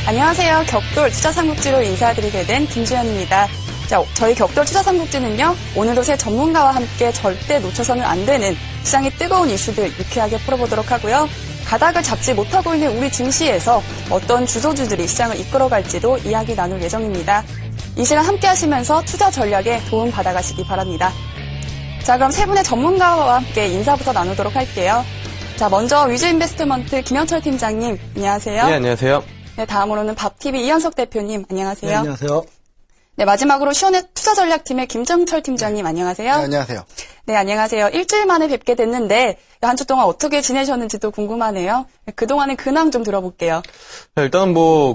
안녕하세요. 격돌 투자삼국지로 인사드리게 된 김주현입니다. 자, 저희 격돌 투자삼국지는요, 오늘도 새 전문가와 함께 절대 놓쳐서는 안 되는 시장의 뜨거운 이슈들 유쾌하게 풀어보도록 하고요. 가닥을 잡지 못하고 있는 우리 증시에서 어떤 주소주들이 시장을 이끌어갈지도 이야기 나눌 예정입니다. 이 시간 함께 하시면서 투자 전략에 도움 받아가시기 바랍니다. 자, 그럼 세 분의 전문가와 함께 인사부터 나누도록 할게요. 자, 먼저 위즈인베스트먼트 김영철 팀장님, 안녕하세요. 네, 안녕하세요. 네, 다음으로는 밥TV 이현석 대표님, 안녕하세요. 네, 안녕하세요. 네, 마지막으로 시원의 투자전략팀의 김정철 팀장님, 안녕하세요. 네, 안녕하세요. 네, 안녕하세요. 일주일 만에 뵙게 됐는데 한 주 동안 어떻게 지내셨는지도 궁금하네요. 그동안의 근황 좀 들어볼게요. 네, 일단은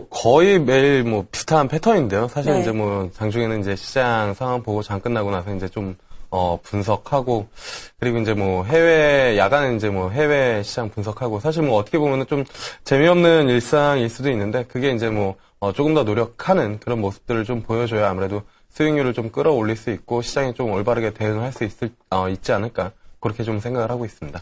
거의 매일 비슷한 패턴인데요. 사실 네. 이제 장중에는 이제 시장 상황 보고 장 끝나고 나서 이제 좀 분석하고, 그리고 이제 야간에 이제 해외 시장 분석하고, 사실 어떻게 보면은 좀 재미없는 일상일 수도 있는데, 그게 이제 조금 더 노력하는 그런 모습들을 좀 보여줘야 아무래도 수익률을 좀 끌어올릴 수 있고, 시장에 좀 올바르게 대응할 수 있지 않을까, 그렇게 좀 생각을 하고 있습니다.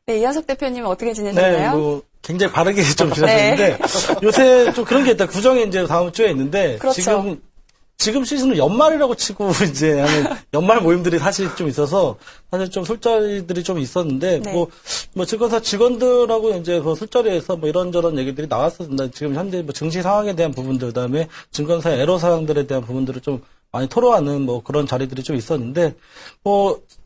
네, 이현석 대표님은 어떻게 지내셨나요? 네, 굉장히 바르게 좀 지냈는데, 요새 좀 그런 게 있다. 구정이 이제 다음 주에 있는데, 그렇죠. 지금 시즌은 연말이라고 치고 이제 하는 연말 모임들이 사실 좀 있어서 사실 좀 술자리들이 좀 있었는데 네. 증권사 직원들하고 이제 그 술자리에서 이런저런 얘기들이 나왔었습니다. 지금 현재 증시 상황에 대한 부분들, 그다음에 증권사의 애로 사항들에 대한 부분들을 좀 많이 토로하는 그런 자리들이 좀 있었는데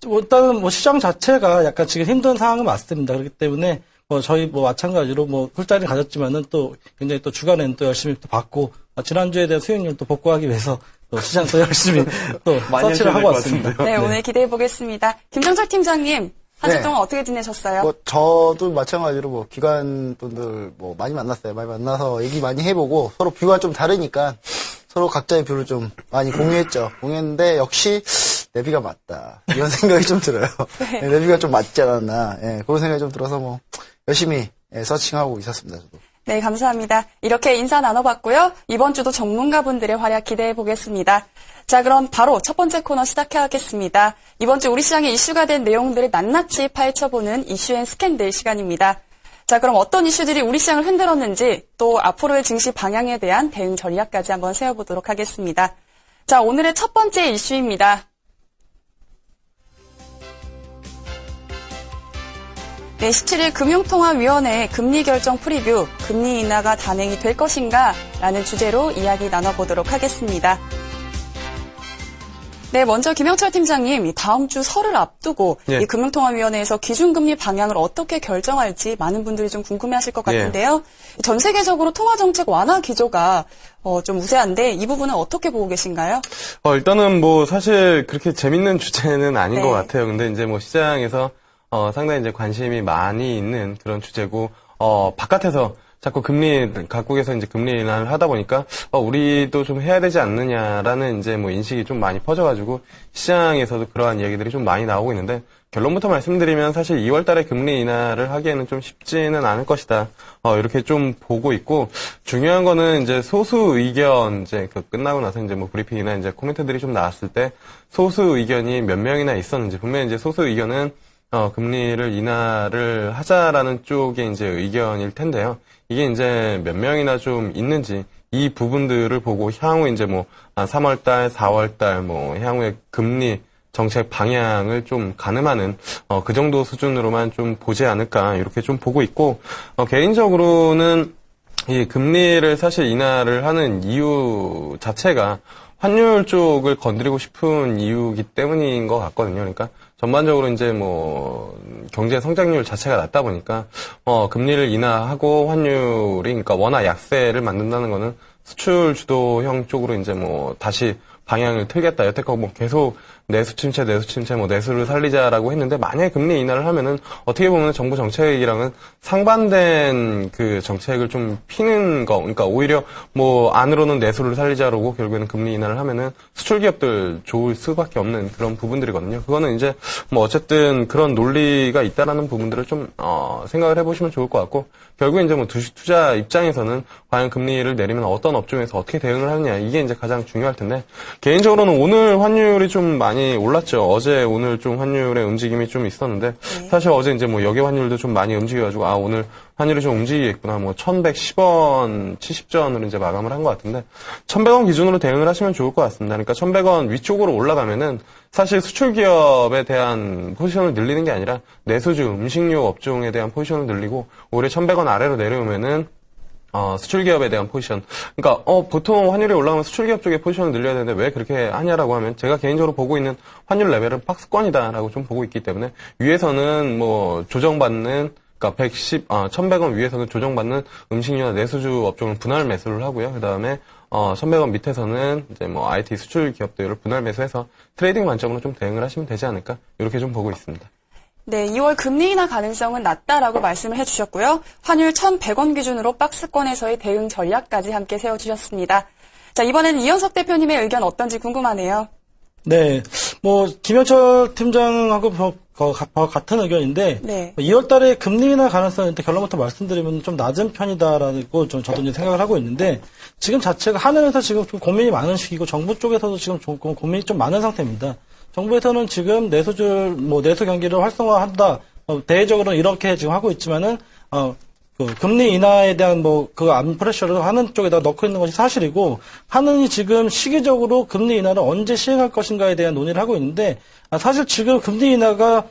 일단은 시장 자체가 약간 지금 힘든 상황은 맞습니다. 그렇기 때문에 저희 마찬가지로 술자리를 가졌지만은 또 굉장히 또 주간에는 또 열심히 또 받고 지난주에 대한 수익률 또 복구하기 위해서 또 시장 또 열심히 또 서치를 하고 왔습니다. 네, 오늘 기대해 보겠습니다. 김정철 팀장님, 한 주 네. 동안 어떻게 지내셨어요? 저도 마찬가지로 기관 분들 많이 만났어요. 많이 만나서 얘기 많이 해보고 서로 뷰가 좀 다르니까 서로 각자의 뷰를 좀 많이 공유했는데 역시 내비가 맞다. 이런 생각이 좀 들어요. 네. 내비가 좀 맞지 않았나. 그런 생각이 좀 들어서 열심히 서칭하고 있었습니다. 저도. 네, 감사합니다. 이렇게 인사 나눠봤고요. 이번 주도 전문가분들의 활약 기대해 보겠습니다. 자, 그럼 바로 첫 번째 코너 시작하겠습니다. 이번 주 우리 시장에 이슈가 된 내용들을 낱낱이 파헤쳐보는 이슈앤스캔들 시간입니다. 자, 그럼 어떤 이슈들이 우리 시장을 흔들었는지 또 앞으로의 증시 방향에 대한 대응 전략까지 한번 세워보도록 하겠습니다. 자, 오늘의 첫 번째 이슈입니다. 네, 17일 금융통화위원회 금리 결정 프리뷰, 금리 인하가 단행이 될 것인가? 라는 주제로 이야기 나눠보도록 하겠습니다. 네, 먼저 김영철 팀장님, 다음 주 설을 앞두고 예. 이 금융통화위원회에서 기준금리 방향을 어떻게 결정할지 많은 분들이 좀 궁금해하실 것 같은데요. 전 세계적으로 통화정책 완화 기조가 좀 우세한데 이 부분은 어떻게 보고 계신가요? 일단은 사실 그렇게 재밌는 주제는 아닌 네. 것 같아요. 근데 이제 시장에서 상당히 이제 관심이 많이 있는 그런 주제고, 바깥에서 자꾸 각국에서 이제 금리 인하를 하다 보니까, 우리도 좀 해야 되지 않느냐라는 이제 인식이 좀 많이 퍼져가지고, 시장에서도 그러한 얘기들이 좀 많이 나오고 있는데, 결론부터 말씀드리면 사실 2월 달에 금리 인하를 하기에는 좀 쉽지는 않을 것이다. 이렇게 좀 보고 있고, 중요한 거는 이제 소수 의견, 이제 끝나고 나서 이제 브리핑이나 이제 코멘트들이 좀 나왔을 때, 소수 의견이 몇 명이나 있었는지, 분명히 이제 소수 의견은 금리를 인하를 하자라는 쪽의 이제 의견일 텐데요. 이게 이제 몇 명이나 좀 있는지, 이 부분들을 보고 향후 이제 3월달, 4월달, 향후의 금리 정책 방향을 좀 가늠하는, 그 정도 수준으로만 좀 보지 않을까, 이렇게 좀 보고 있고, 개인적으로는 이 금리를 사실 인하를 하는 이유 자체가 환율 쪽을 건드리고 싶은 이유이기 때문인 것 같거든요. 그러니까 전반적으로 이제 경제 성장률 자체가 낮다 보니까 금리를 인하하고 환율이 그러니까 원화 약세를 만든다는 거는 수출 주도형 쪽으로 이제 다시 방향을 틀겠다. 여태까지 계속 내수 침체, 내수를 살리자라고 했는데, 만약에 금리 인하를 하면은, 어떻게 보면 정부 정책이랑은 상반된 그 정책을 좀 피는 거, 그러니까 오히려 안으로는 내수를 살리자라고 결국에는 금리 인하를 하면은 수출 기업들 좋을 수밖에 없는 그런 부분들이거든요. 그거는 이제 어쨌든 그런 논리가 있다라는 부분들을 좀, 생각을 해보시면 좋을 것 같고, 결국에 이제 주식 투자 입장에서는 과연 금리를 내리면 어떤 업종에서 어떻게 대응을 하느냐, 이게 이제 가장 중요할 텐데, 개인적으로는 오늘 환율이 좀 많이 많이 올랐죠. 어제 오늘 좀 환율의 움직임이 좀 있었는데 사실 어제 이제 뭐 역외 환율도 좀 많이 움직여가지고 오늘 환율이 좀 움직이겠구나. 뭐 1,110원, 70전으로 이제 마감을 한 것 같은데 1,100원 기준으로 대응을 하시면 좋을 것 같습니다. 그러니까 1,100원 위쪽으로 올라가면은 사실 수출 기업에 대한 포지션을 늘리는 게 아니라 내수주, 음식료 업종에 대한 포지션을 늘리고 오히려 1,100원 아래로 내려오면은 수출 기업에 대한 포지션. 그러니까 보통 환율이 올라가면 수출 기업 쪽에 포지션을 늘려야 되는데 왜 그렇게 하냐라고 하면 제가 개인적으로 보고 있는 환율 레벨은 박스권이다라고 좀 보고 있기 때문에 위에서는 뭐 조정받는 그러니까 1,100원 위에서는 조정받는 음식료나 내수주 업종을 분할 매수를 하고요. 그다음에 1,100원 밑에서는 이제 뭐 IT 수출 기업들을 분할 매수해서 트레이딩 관점으로 좀 대응을 하시면 되지 않을까? 이렇게 좀 보고 있습니다. 네, 2월 금리 인하 가능성은 낮다라고 말씀을 해주셨고요. 환율 1,100원 기준으로 박스권에서의 대응 전략까지 함께 세워주셨습니다. 자, 이번에는 이현석 대표님의 의견 어떤지 궁금하네요. 네, 뭐 김현철 팀장하고 같은 의견인데 네. 2월 달에 금리 인하 가능성은 결론부터 말씀드리면 좀 낮은 편이다라고 저도 이제 생각을 하고 있는데 지금 자체가 한은에서 지금 좀 고민이 많은 시기고 정부 쪽에서도 지금 좀 고민이 좀 많은 상태입니다. 정부에서는 지금 내수 경기를 활성화한다. 대외적으로 이렇게 지금 하고 있지만은 금리 인하에 대한 암 프레셔를 하는 쪽에다 넣고 있는 것이 사실이고, 한은이 지금 시기적으로 금리 인하를 언제 시행할 것인가에 대한 논의를 하고 있는데, 사실 지금 금리 인하가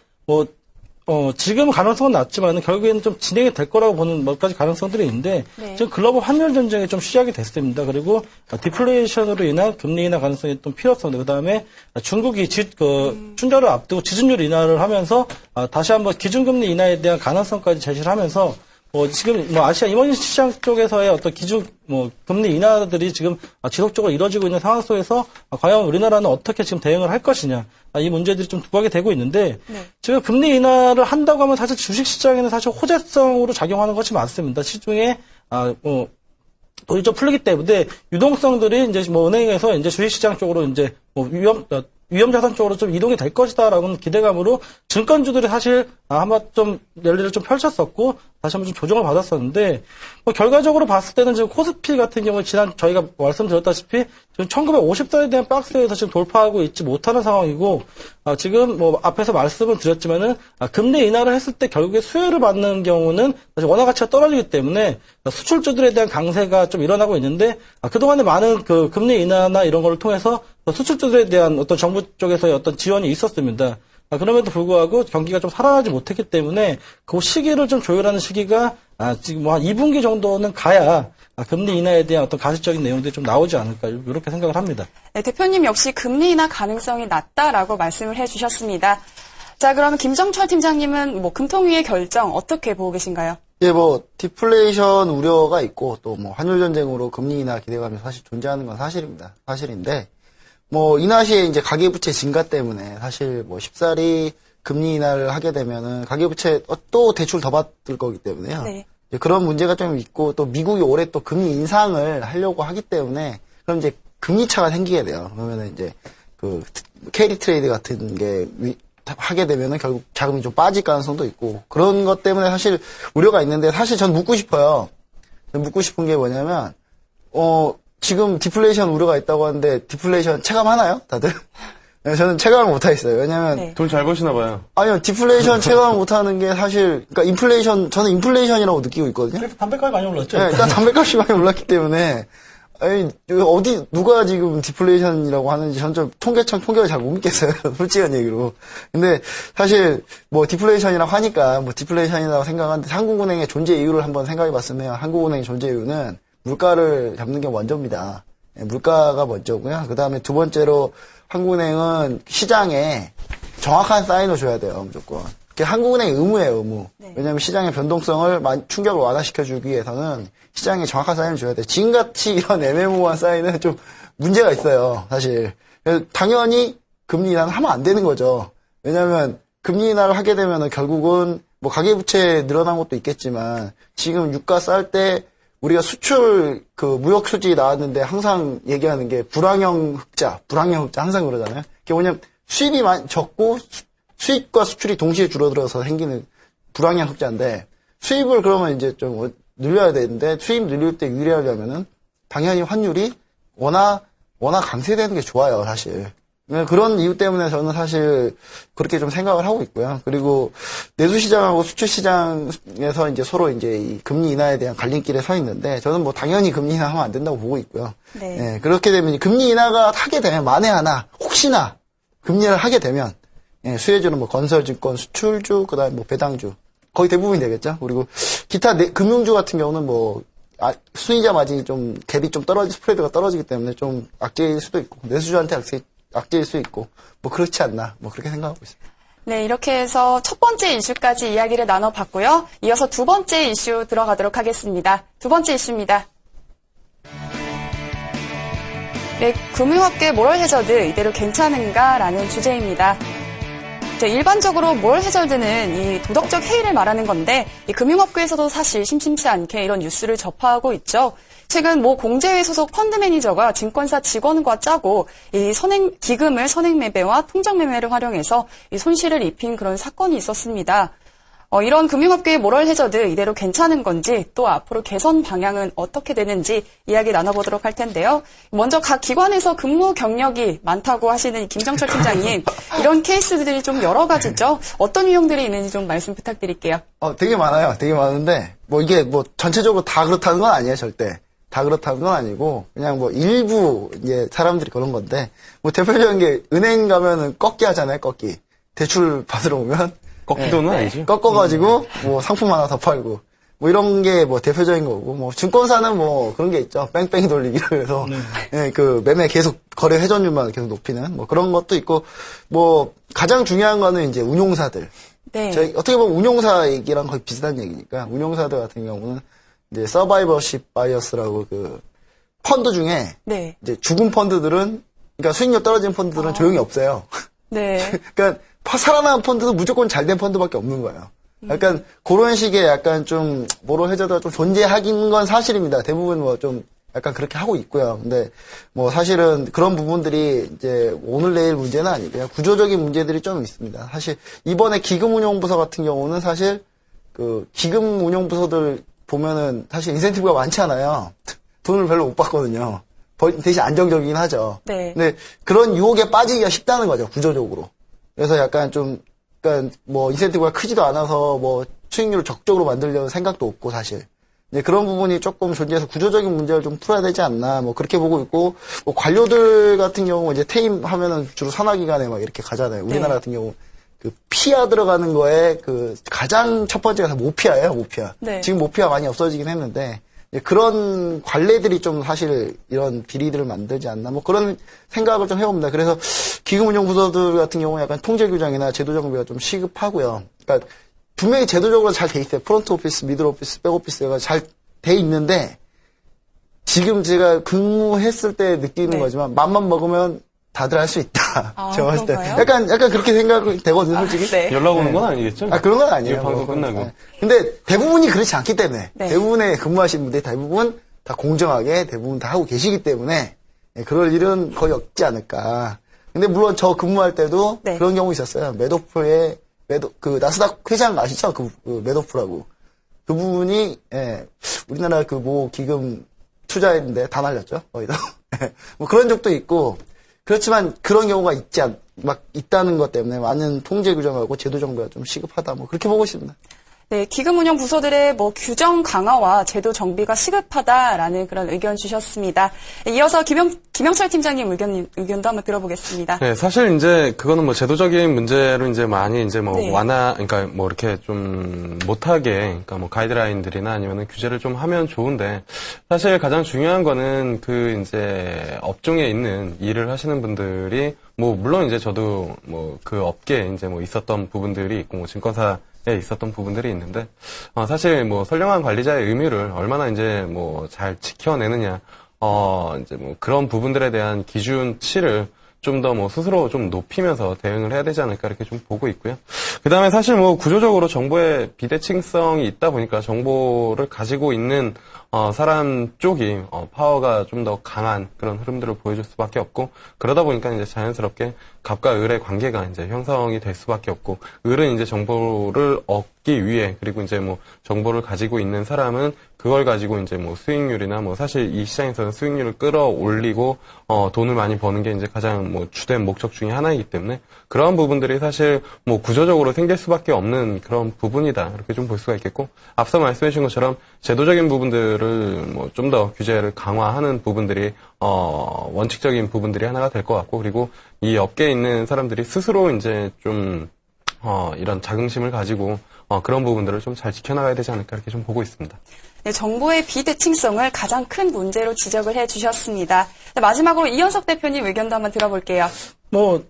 지금 가능성은 낮지만 결국에는 좀 진행이 될 거라고 보는 몇 가지 가능성들이 있는데, 네. 지금 글로벌 환율 전쟁이 좀 시작이 됐습니다. 그리고 디플레이션으로 인한 금리 인하 가능성이 좀 필요성, 그 다음에 중국이 춘절을 앞두고 지준율 인하를 하면서 다시 한번 기준금리 인하에 대한 가능성까지 제시를 하면서 지금 아시아 이머징 시장 쪽에서의 어떤 금리 인하들이 지금 지속적으로 이루어지고 있는 상황 속에서 과연 우리나라는 어떻게 지금 대응을 할 것이냐, 이 문제들이 좀 두각이 되고 있는데, 네. 지금 금리 인하를 한다고 하면 사실 주식 시장에는 사실 호재성으로 작용하는 것이 많습니다. 시중에 돈이 좀 풀리기 때문에 유동성들이 이제 은행에서 이제 주식 시장 쪽으로 이제 위험 자산 쪽으로 좀 이동이 될 것이다라는 기대감으로 증권주들이 사실 한번 좀 랠리를 좀 펼쳤었고 다시 한번 좀 조정을 받았었는데, 결과적으로 봤을 때는 지금 코스피 같은 경우 지난 저희가 말씀드렸다시피 지금 1950선에 대한 박스에서 지금 돌파하고 있지 못하는 상황이고, 지금 앞에서 말씀을 드렸지만은 금리 인하를 했을 때 결국에 수혜를 받는 경우는 사실 원화 가치가 떨어지기 때문에 수출주들에 대한 강세가 좀 일어나고 있는데, 그동안에 많은 금리 인하나 이런 걸 통해서 수출주들에 대한 어떤 정부 쪽에서의 어떤 지원이 있었습니다. 그럼에도 불구하고 경기가 좀 살아나지 못했기 때문에 그 시기를 좀 조율하는 시기가 지금 한 2분기 정도는 가야 금리 인하에 대한 어떤 가시적인 내용들이 좀 나오지 않을까, 이렇게 생각을 합니다. 네, 대표님 역시 금리 인하 가능성이 낮다라고 말씀을 해주셨습니다. 자, 그럼 김정철 팀장님은 금통위의 결정 어떻게 보고 계신가요? 예, 디플레이션 우려가 있고 또 환율 전쟁으로 금리 인하 기대감이 사실 존재하는 건 사실입니다. 사실인데, 인하 시에 이제 가계부채 증가 때문에 사실 쉽사리 금리 인하를 하게 되면은 가계부채 또 대출 더 받을 거기 때문에요. 네. 그런 문제가 좀 있고, 또 미국이 올해 또 금리 인상을 하려고 하기 때문에 그럼 이제 금리 차가 생기게 돼요. 그러면은 이제 캐리 트레이드 같은 게 하게 되면은 결국 자금이 좀 빠질 가능성도 있고, 그런 것 때문에 사실 우려가 있는데, 사실 전 묻고 싶어요. 묻고 싶은 게 뭐냐면, 지금 디플레이션 우려가 있다고 하는데 디플레이션 체감하나요, 다들? 저는 체감을 못하겠어요. 왜냐면 네. 돈 잘 버시나 봐요. 아니요, 디플레이션 체감을 못하는 게 사실, 그러니까 저는 인플레이션이라고 느끼고 있거든요. 그래서 담배값이 많이 올랐죠? 네, 일단 담배값이 많이 올랐기 때문에, 누가 지금 디플레이션이라고 하는지 전 좀 통계를 잘 못 믿겠어요. 솔직한 얘기로. 근데 사실 디플레이션이라고 하니까 디플레이션이라고 생각하는데, 한국은행의 존재 이유를 한번 생각해 봤으면, 한국은행의 존재 이유는 물가를 잡는 게 먼저입니다. 물가가 먼저고요. 그 다음에 두 번째로 한국은행은 시장에 정확한 사인을 줘야 돼요, 무조건. 그게 한국은행의 의무예요, 의무. 네. 왜냐면 왜냐면 시장의 변동성을 충격을 완화시켜주기 위해서는 시장에 정확한 사인을 줘야 돼요. 지금같이 이런 애매모호한 사인은 좀 문제가 있어요, 사실. 그래서 당연히 금리 인하는 하면 안 되는 거죠. 왜냐면 금리 인하를 하게 되면은 결국은 가계부채 늘어난 것도 있겠지만, 지금 유가 쌀 때 우리가 수출 무역 수지 나왔는데 항상 얘기하는 게 불황형 흑자 항상 그러잖아요. 그게 뭐냐면 수입이 적고 수입과 수출이 동시에 줄어들어서 생기는 불황형 흑자인데, 수입을 그러면 이제 좀 늘려야 되는데, 수입 늘릴 때 유리하려면은 당연히 환율이 워낙 강세되는 게 좋아요, 사실. 그런 이유 때문에 저는 사실 그렇게 좀 생각을 하고 있고요. 그리고 내수시장하고 수출시장에서 이제 서로 이제 이 금리 인하에 대한 갈림길에 서 있는데 저는 뭐 당연히 금리 인하하면 안 된다고 보고 있고요. 네. 예, 그렇게 되면 금리 인하가 하게 되면 만에 하나 혹시나 금리를 하게 되면 예, 수혜주는 뭐 건설증권, 수출주, 그다음에 뭐 배당주 거의 대부분이 되겠죠. 그리고 기타 금융주 같은 경우는 뭐 수익자 마진이 좀 갭이 좀 스프레드가 떨어지기 때문에 좀 악재일 수도 있고 내수주한테 악재일 수 있고 뭐 그렇지 않나 뭐 그렇게 생각하고 있습니다. 네, 이렇게 해서 첫 번째 이슈까지 이야기를 나눠봤고요. 이어서 두 번째 이슈 들어가도록 하겠습니다. 두 번째 이슈입니다. 네, 금융업계 모럴 해저드 이대로 괜찮은가라는 주제입니다. 일반적으로 모럴 해저드는 이 도덕적 해이를 말하는 건데 이 금융업계에서도 사실 심심치 않게 이런 뉴스를 접하고 있죠. 최근 모 공제회 소속 펀드 매니저가 증권사 직원과 짜고 이 기금을 선행 매매와 통장 매매를 활용해서 이 손실을 입힌 그런 사건이 있었습니다. 이런 금융업계의 모럴 해저드 이대로 괜찮은 건지 또 앞으로 개선 방향은 어떻게 되는지 이야기 나눠보도록 할 텐데요. 먼저 각 기관에서 근무 경력이 많다고 하시는 김정철 팀장님, 이런 케이스들이 좀 여러 가지죠. 어떤 유형들이 있는지 좀 말씀 부탁드릴게요. 되게 많아요. 되게 많은데 뭐 이게 뭐 전체적으로 다 그렇다는 건 아니에요, 절대. 다 그렇다는 건 아니고 그냥 뭐 일부 이제 사람들이 그런 건데 뭐 대표적인 게 은행 가면은 꺾기 하잖아요, 꺾기. 대출 받으러 오면 꺾기도는 아니죠. 꺾어가지고, 뭐, 상품 하나 더 팔고, 뭐, 이런 게 뭐, 대표적인 거고, 뭐, 증권사는 뭐, 그런 게 있죠. 뺑뺑이 돌리기로 해서, 예, 그, 매매 계속, 거래 회전율만 계속 높이는, 뭐, 그런 것도 있고, 뭐, 가장 중요한 거는 이제 운용사들. 네. 저희, 어떻게 보면 운용사 얘기랑 거의 비슷한 얘기니까, 운용사들 같은 경우는, 이제, 서바이버십 바이어스라고 그, 펀드 중에, 네. 이제, 죽은 펀드들은, 그러니까 수익률 떨어진 펀드들은 조용히 없어요. 네. 그러니까 살아남은 펀드도 무조건 잘된 펀드밖에 없는 거예요. 약간 그런 식의 약간 좀 모럴 해저드가 좀 존재하긴 건 사실입니다. 대부분 뭐 좀 약간 그렇게 하고 있고요. 근데 뭐 사실은 그런 부분들이 이제 오늘 내일 문제는 아니고요. 구조적인 문제들이 좀 있습니다. 사실 이번에 기금운용부서 같은 경우는 사실 그 기금운용부서들 보면은 사실 인센티브가 많지 않아요. 돈을 별로 못 받거든요. 대신 안정적이긴 하죠. 네. 근데 그런 유혹에 빠지기가 쉽다는 거죠, 구조적으로. 그래서 약간 좀, 그러니까 뭐 인센티브가 크지도 않아서 뭐 수익률을 적극적으로 만들려는 생각도 없고 사실. 이제 그런 부분이 조금 존재해서 구조적인 문제를 좀 풀어야 되지 않나 뭐 그렇게 보고 있고, 뭐 관료들 같은 경우 이제 퇴임하면은 주로 산하기관에 막 이렇게 가잖아요. 우리나라 네. 같은 경우 그 피아 들어가는 거에 그 가장 첫 번째가 모피아예요, 모피아. 네. 지금 모피아 많이 없어지긴 했는데. 그런 관례들이 좀 사실 이런 비리들을 만들지 않나 뭐 그런 생각을 좀 해봅니다. 그래서 기금운용부서들 같은 경우는 약간 통제규정이나 제도정비가 좀 시급하고요. 그러니까 분명히 제도적으로 잘 돼 있어요. 프론트 오피스, 미들 오피스, 백 오피스가 잘 돼 있는데 지금 제가 근무했을 때 느끼는 네. 거지만 맘만 먹으면 다들 할 수 있다. 아, 제가 봤을 때 그런가요? 약간 그렇게 생각이 되거든요, 솔직히. 네. 연락 오는 건 아니겠죠? 그런 건 아니에요. 지금 방송 뭐, 끝나고. 네. 근데 대부분이 그렇지 않기 때문에 네. 대부분의 근무하시는 분들이 대부분 다 공정하게 대부분 다 하고 계시기 때문에 그럴 일은 거의 없지 않을까. 근데 물론 저 근무할 때도 네. 그런 경우 있었어요. 매도프의 그 나스닥 회장 아시죠? 그 매도프라고. 그 부분이 우리나라 그 모 기금 투자했는데 다 날렸죠. 거의 다. 뭐 그런 적도 있고. 그렇지만 그런 경우가 있다는 것 때문에 많은 통제 규정하고 제도 정비가 좀 시급하다. 뭐 그렇게 보고 있습니다. 네, 기금운용 부서들의 뭐 규정 강화와 제도 정비가 시급하다라는 그런 의견 주셨습니다. 이어서 김영철 팀장님 의견도 한번 들어보겠습니다. 네, 사실 이제 그거는 뭐 제도적인 문제로 이제 많이 이제 뭐 네. 그러니까 뭐 이렇게 좀 못하게, 그러니까 뭐 가이드라인들이나 아니면은 규제를 좀 하면 좋은데, 사실 가장 중요한 거는 그 이제 업종에 있는 일을 하시는 분들이 뭐 물론 이제 저도 뭐 그 업계에 이제 뭐 있었던 부분들이 있고 뭐 증권사 에 있었던 부분들이 있는데, 사실 뭐 선량한 관리자의 의무를 얼마나 이제 뭐 잘 지켜내느냐, 이제 뭐 그런 부분들에 대한 기준치를 좀 더 뭐 스스로 좀 높이면서 대응을 해야 되지 않을까 이렇게 좀 보고 있고요. 그 다음에 사실 뭐 구조적으로 정보의 비대칭성이 있다 보니까 정보를 가지고 있는 사람 쪽이 파워가 좀 더 강한 그런 흐름들을 보여줄 수밖에 없고, 그러다 보니까 이제 자연스럽게 갑과 을의 관계가 이제 형성이 될 수밖에 없고, 을은 이제 정보를 얻기 위해, 그리고 이제 뭐 정보를 가지고 있는 사람은 그걸 가지고 이제 뭐 수익률이나 뭐 사실 이 시장에서는 수익률을 끌어올리고 돈을 많이 버는 게 이제 가장 뭐 주된 목적 중에 하나이기 때문에 그런 부분들이 사실 뭐 구조적으로 생길 수밖에 없는 그런 부분이다, 이렇게 좀 볼 수가 있겠고, 앞서 말씀해 주신 것처럼 제도적인 부분들을 뭐 좀 더 규제를 강화하는 부분들이 원칙적인 부분들이 하나가 될 것 같고, 그리고 이 업계에 있는 사람들이 스스로 이제 좀 이런 자긍심을 가지고 그런 부분들을 좀 잘 지켜나가야 되지 않을까, 이렇게 좀 보고 있습니다. 네, 정보의 비대칭성을 가장 큰 문제로 지적을 해주셨습니다. 네, 마지막으로 이현석 대표님 의견도 한번 들어볼게요. 뭐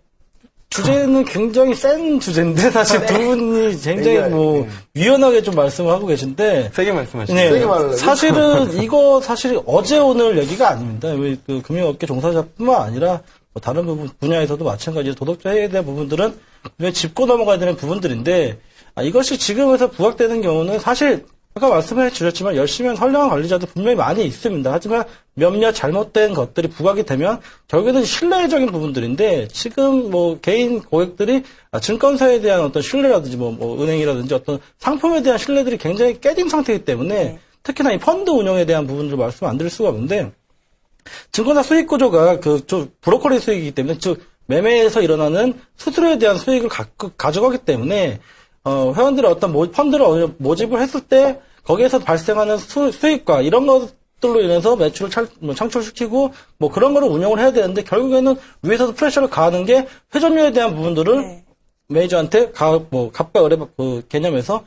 주제는 굉장히 센 주제인데 사실 두 분이 굉장히 뭐 유연하게 좀 말씀을 하고 계신데 세게 말씀하시죠. 네, 세게 말하려고. 사실은 이거 사실 어제 오늘 얘기가 아닙니다. 그 금융업계 종사자뿐만 아니라 뭐 다른 분야에서도 마찬가지로 도덕적해야 되는 부분들은 왜 짚고 넘어가야 되는 부분들인데, 이것이 지금에서 부각되는 경우는 사실 아까 말씀해 주셨지만 열심히 한 선량한 관리자도 분명히 많이 있습니다. 하지만 몇몇 잘못된 것들이 부각이 되면 결국에는 신뢰적인 부분들인데, 지금 뭐 개인 고객들이 증권사에 대한 어떤 신뢰라든지 뭐 은행이라든지 어떤 상품에 대한 신뢰들이 굉장히 깨진 상태이기 때문에 특히나 이 펀드 운영에 대한 부분들을 말씀 안 드릴 수가 없는데, 증권사 수익 구조가 브로커리 수익이기 때문에, 즉 매매에서 일어나는 수수료에 대한 수익을 가져가기 때문에 회원들이 어떤 펀드를 모집을 했을 때 거기에서 발생하는 수익과 이런 것들로 인해서 매출을 창출시키고 뭐 그런 거를 운영을 해야 되는데, 결국에는 위에서도 프레셔를 가하는 게 회전율에 대한 부분들을 매니저한테 갑과 을의 그 개념에서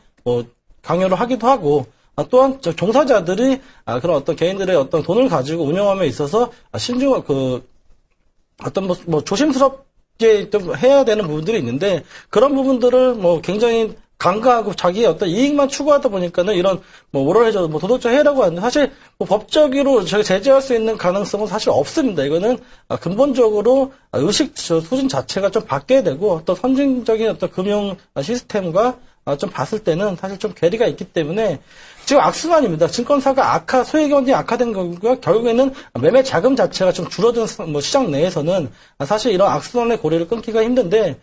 강요를 하기도 하고, 또한 종사자들이 그런 어떤 개인들의 어떤 돈을 가지고 운영함에 있어서 신중한 어떤 조심스럽게 좀 해야 되는 부분들이 있는데, 그런 부분들을 굉장히 강가하고 자기의 어떤 이익만 추구하다 보니까는 이런 모럴 해저 도덕적 해라고 하는데, 사실 법적으로 저희 제재할 수 있는 가능성은 사실 없습니다. 이거는 근본적으로 의식 수준 자체가 좀 바뀌어야 되고, 어떤 선진적인 어떤 금융 시스템과 좀 봤을 때는 사실 좀 괴리가 있기 때문에 지금 악순환입니다. 증권사가 소액원이 악화된 경우가 결국에는 매매 자금 자체가 좀 줄어든 시장 내에서는 사실 이런 악순환의 고리를 끊기가 힘든데,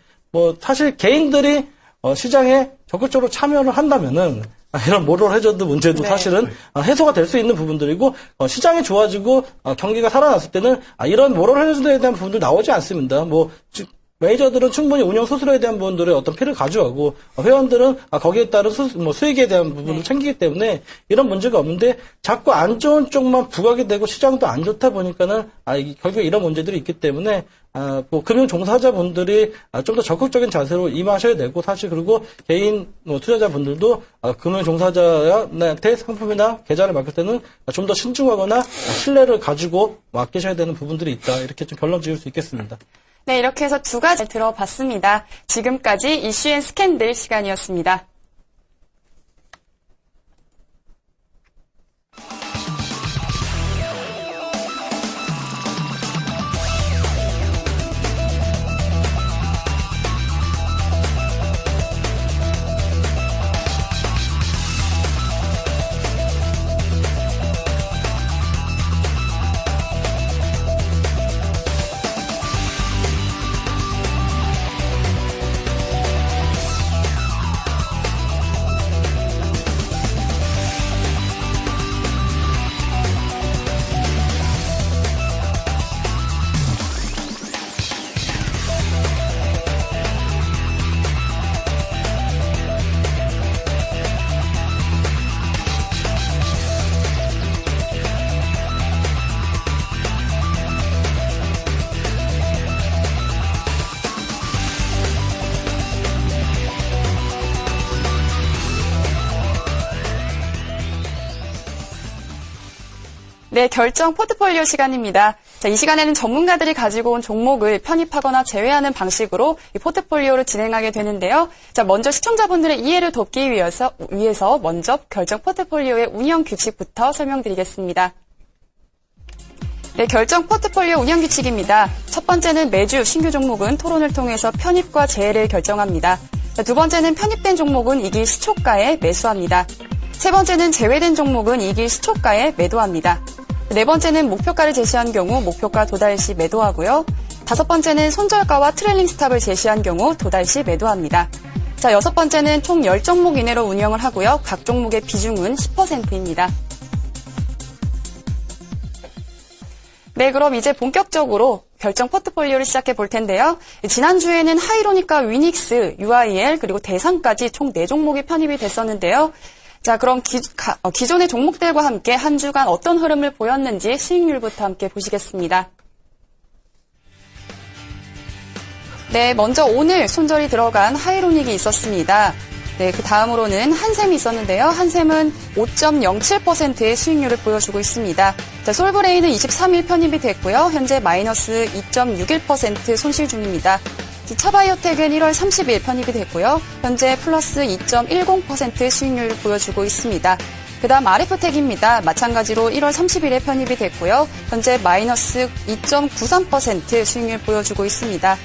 사실 개인들이 시장에 적극적으로 참여를 한다면은 이런 모럴 해저드 문제도 사실은 해소가 될 수 있는 부분들이고, 시장이 좋아지고 경기가 살아났을 때는 이런 모럴 해저드에 대한 부분들 나오지 않습니다. 매니저들은 충분히 운영 수수료에 대한 부분들의 어떤 피를 가져가고, 회원들은 거기에 따른 수익에 대한 부분을 챙기기 때문에 이런 문제가 없는데, 자꾸 안 좋은 쪽만 부각이 되고 시장도 안 좋다 보니까는 결국에 이런 문제들이 있기 때문에 금융 종사자분들이 좀 더 적극적인 자세로 임하셔야 되고, 사실 그리고 개인 투자자분들도 금융 종사자한테 상품이나 계좌를 맡길 때는 좀 더 신중하거나 신뢰를 가지고 맡기셔야 되는 부분들이 있다, 이렇게 좀 결론 지을 수 있겠습니다. 네, 이렇게 해서 두 가지 들어봤습니다. 지금까지 이슈 앤 스캔들 시간이었습니다. 네, 결정 포트폴리오 시간입니다. 자, 이 시간에는 전문가들이 가지고 온 종목을 편입하거나 제외하는 방식으로 이 포트폴리오를 진행하게 되는데요. 자, 먼저 시청자분들의 이해를 돕기 위해서 먼저 결정 포트폴리오의 운영 규칙부터 설명드리겠습니다. 네, 결정 포트폴리오 운영 규칙입니다. 첫 번째는 매주 신규 종목은 토론을 통해서 편입과 제외를 결정합니다. 자, 두 번째는 편입된 종목은 이기 시초가에 매수합니다. 세 번째는 제외된 종목은 이길 시초가에 매도합니다. 네 번째는 목표가를 제시한 경우 목표가 도달 시 매도하고요. 다섯 번째는 손절가와 트레일링 스탑을 제시한 경우 도달 시 매도합니다. 자, 여섯 번째는 총 10종목 이내로 운영을 하고요. 각 종목의 비중은 10%입니다. 네, 그럼 이제 본격적으로 결정 포트폴리오를 시작해 볼 텐데요. 지난주에는 하이로닉과 위닉스, UIL, 그리고 대상까지 총 4종목이 편입이 됐었는데요. 자, 그럼 기존의 종목들과 함께 한 주간 어떤 흐름을 보였는지 수익률부터 함께 보시겠습니다. 네, 먼저 오늘 손절이 들어간 하이로닉이 있었습니다. 네, 그 다음으로는 한샘이 있었는데요. 한샘은 5.07%의 수익률을 보여주고 있습니다. 자, 솔브레인은 23일 편입이 됐고요. 현재 마이너스 2.61% 손실 중입니다. 차바이오텍은 1월 30일 편입이 됐고요. 현재 플러스 2.10% 수익률을 보여주고 있습니다. 그 다음 RF텍입니다. 마찬가지로 1월 30일에 편입이 됐고요. 현재 마이너스 2.93% 수익률 보여주고 있습니다.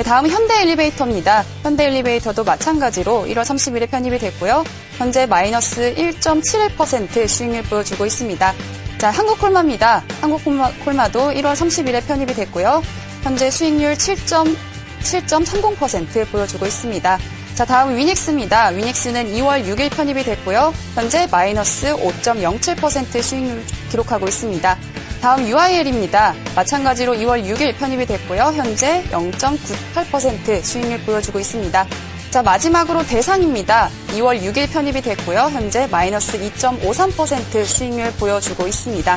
다음은 현대엘리베이터입니다. 현대엘리베이터도 마찬가지로 1월 30일에 편입이 됐고요. 현재 마이너스 1.71% 수익률 보여주고 있습니다. 자, 한국콜마입니다. 한국콜마도 1월 30일에 편입이 됐고요. 현재 수익률 7.30% 보여주고 있습니다. 자, 다음 위닉스입니다. 위닉스는 2월 6일 편입이 됐고요. 현재 마이너스 5.07% 수익률 기록하고 있습니다. 다음 UIL입니다. 마찬가지로 2월 6일 편입이 됐고요. 현재 0.98% 수익률 보여주고 있습니다. 자, 마지막으로 대상입니다. 2월 6일 편입이 됐고요. 현재 마이너스 2.53% 수익률 보여주고 있습니다.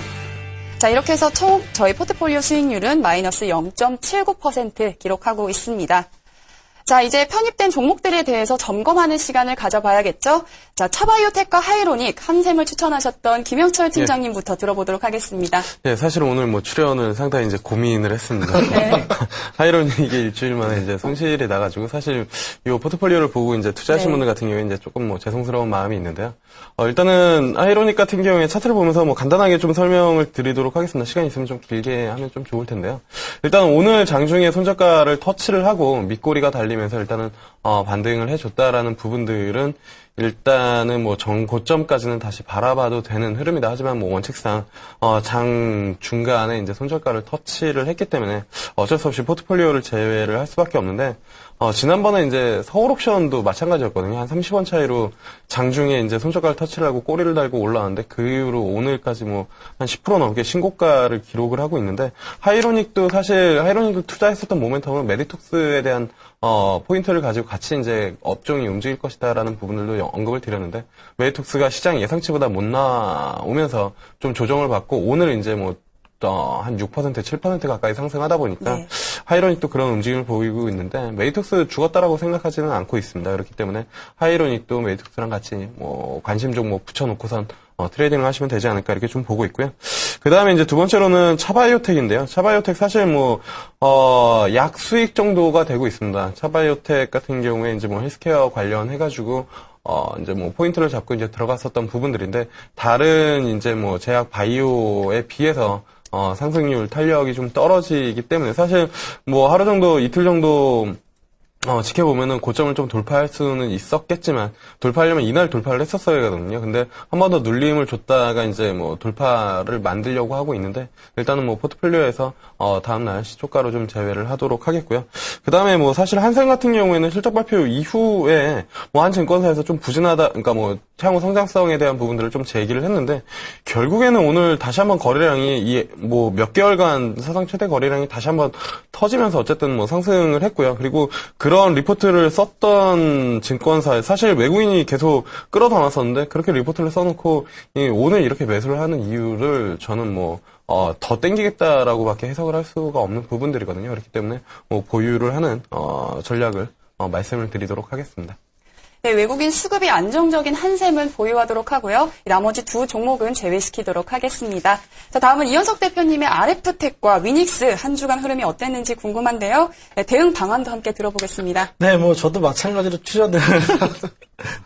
자, 이렇게 해서 총 저희 포트폴리오 수익률은 마이너스 0.79% 기록하고 있습니다. 자, 이제 편입된 종목들에 대해서 점검하는 시간을 가져봐야겠죠? 자, 차바이오텍과 하이로닉, 한샘을 추천하셨던 김영철 팀장님부터 들어보도록 하겠습니다. 예, 사실 오늘 뭐 출연을 상당히 이제 고민을 했습니다. 네. 하이로닉이 일주일 만에 이제 손실이 나가지고 사실 이 포트폴리오를 보고 이제 투자하신 네. 분들 같은 경우에 이제 조금 뭐 죄송스러운 마음이 있는데요. 일단은 하이로닉 같은 경우에 차트를 보면서 뭐 간단하게 좀 설명을 드리도록 하겠습니다. 시간 있으면 좀 길게 하면 좀 좋을 텐데요. 일단 오늘 장중에 손저가를 터치를 하고 밑꼬리가 달리면서 일단은 반등을 해줬다라는 부분들은 일단은 뭐 정고점까지는 다시 바라봐도 되는 흐름이다. 하지만 뭐 원칙상 장 중간에 이제 손절가를 터치를 했기 때문에 어쩔 수 없이 포트폴리오를 제외를 할 수밖에 없는데 지난번에 이제 서울옵션도 마찬가지였거든요. 한 30원 차이로 장중에 이제 손절가를 터치를 하고 꼬리를 달고 올라왔는데 그 이후로 오늘까지 뭐 한 10% 넘게 신고가를 기록을 하고 있는데 하이로닉도 사실 하이로닉을 투자했었던 모멘텀은 메디톡스에 대한 포인트를 가지고 같이 이제 업종이 움직일 것이다라는 부분들도 언급을 드렸는데 메디톡스가 시장 예상치보다 못 나오면서 좀 조정을 받고 오늘 이제 뭐 한 6%, 7% 가까이 상승하다 보니까 네. 하이로닉도 그런 움직임을 보이고 있는데 메디톡스 죽었다라고 생각하지는 않고 있습니다. 그렇기 때문에 하이로닉도 메디톡스랑 같이 뭐 관심 종목 붙여놓고선 트레이딩을 하시면 되지 않을까 이렇게 좀 보고 있고요. 그 다음에 이제 두 번째로는 차바이오텍인데요. 차바이오텍 사실 뭐 약 수익 정도가 되고 있습니다. 차바이오텍 같은 경우에 이제 뭐 헬스케어 관련해가지고 이제 뭐 포인트를 잡고 이제 들어갔었던 부분들인데 다른 이제 뭐 제약 바이오에 비해서 상승률 탄력이 좀 떨어지기 때문에 사실 뭐 하루 정도 이틀 정도 지켜보면은 고점을 좀 돌파할 수는 있었겠지만 돌파하려면 이날 돌파를 했었어야 하거든요. 근데 한 번 더 눌림을 줬다가 이제 뭐 돌파를 만들려고 하고 있는데 일단은 뭐 포트폴리오에서 다음날 시초가로 좀 제외를 하도록 하겠고요. 그 다음에 뭐 사실 한샘 같은 경우에는 실적 발표 이후에 뭐 한 증권사에서 좀 부진하다, 그러니까 뭐 향후 성장성에 대한 부분들을 좀 제기를 했는데 결국에는 오늘 다시 한번 거래량이 뭐 몇 개월간 사상 최대 거래량이 다시 한번 터지면서 어쨌든 뭐 상승을 했고요. 그리고 그런 리포트를 썼던 증권사에 사실 외국인이 계속 끌어담았었는데 그렇게 리포트를 써놓고 오늘 이렇게 매수를 하는 이유를 저는 뭐 더 땡기겠다라고밖에 해석을 할 수가 없는 부분들이거든요. 그렇기 때문에 뭐 보유를 하는 전략을 말씀을 드리도록 하겠습니다. 네, 외국인 수급이 안정적인 한샘은 보유하도록 하고요. 나머지 두 종목은 제외시키도록 하겠습니다. 자, 다음은 이현석 대표님의 RF텍과 위닉스 한 주간 흐름이 어땠는지 궁금한데요. 네, 대응 방안도 함께 들어보겠습니다. 네, 뭐 저도 마찬가지로 출연을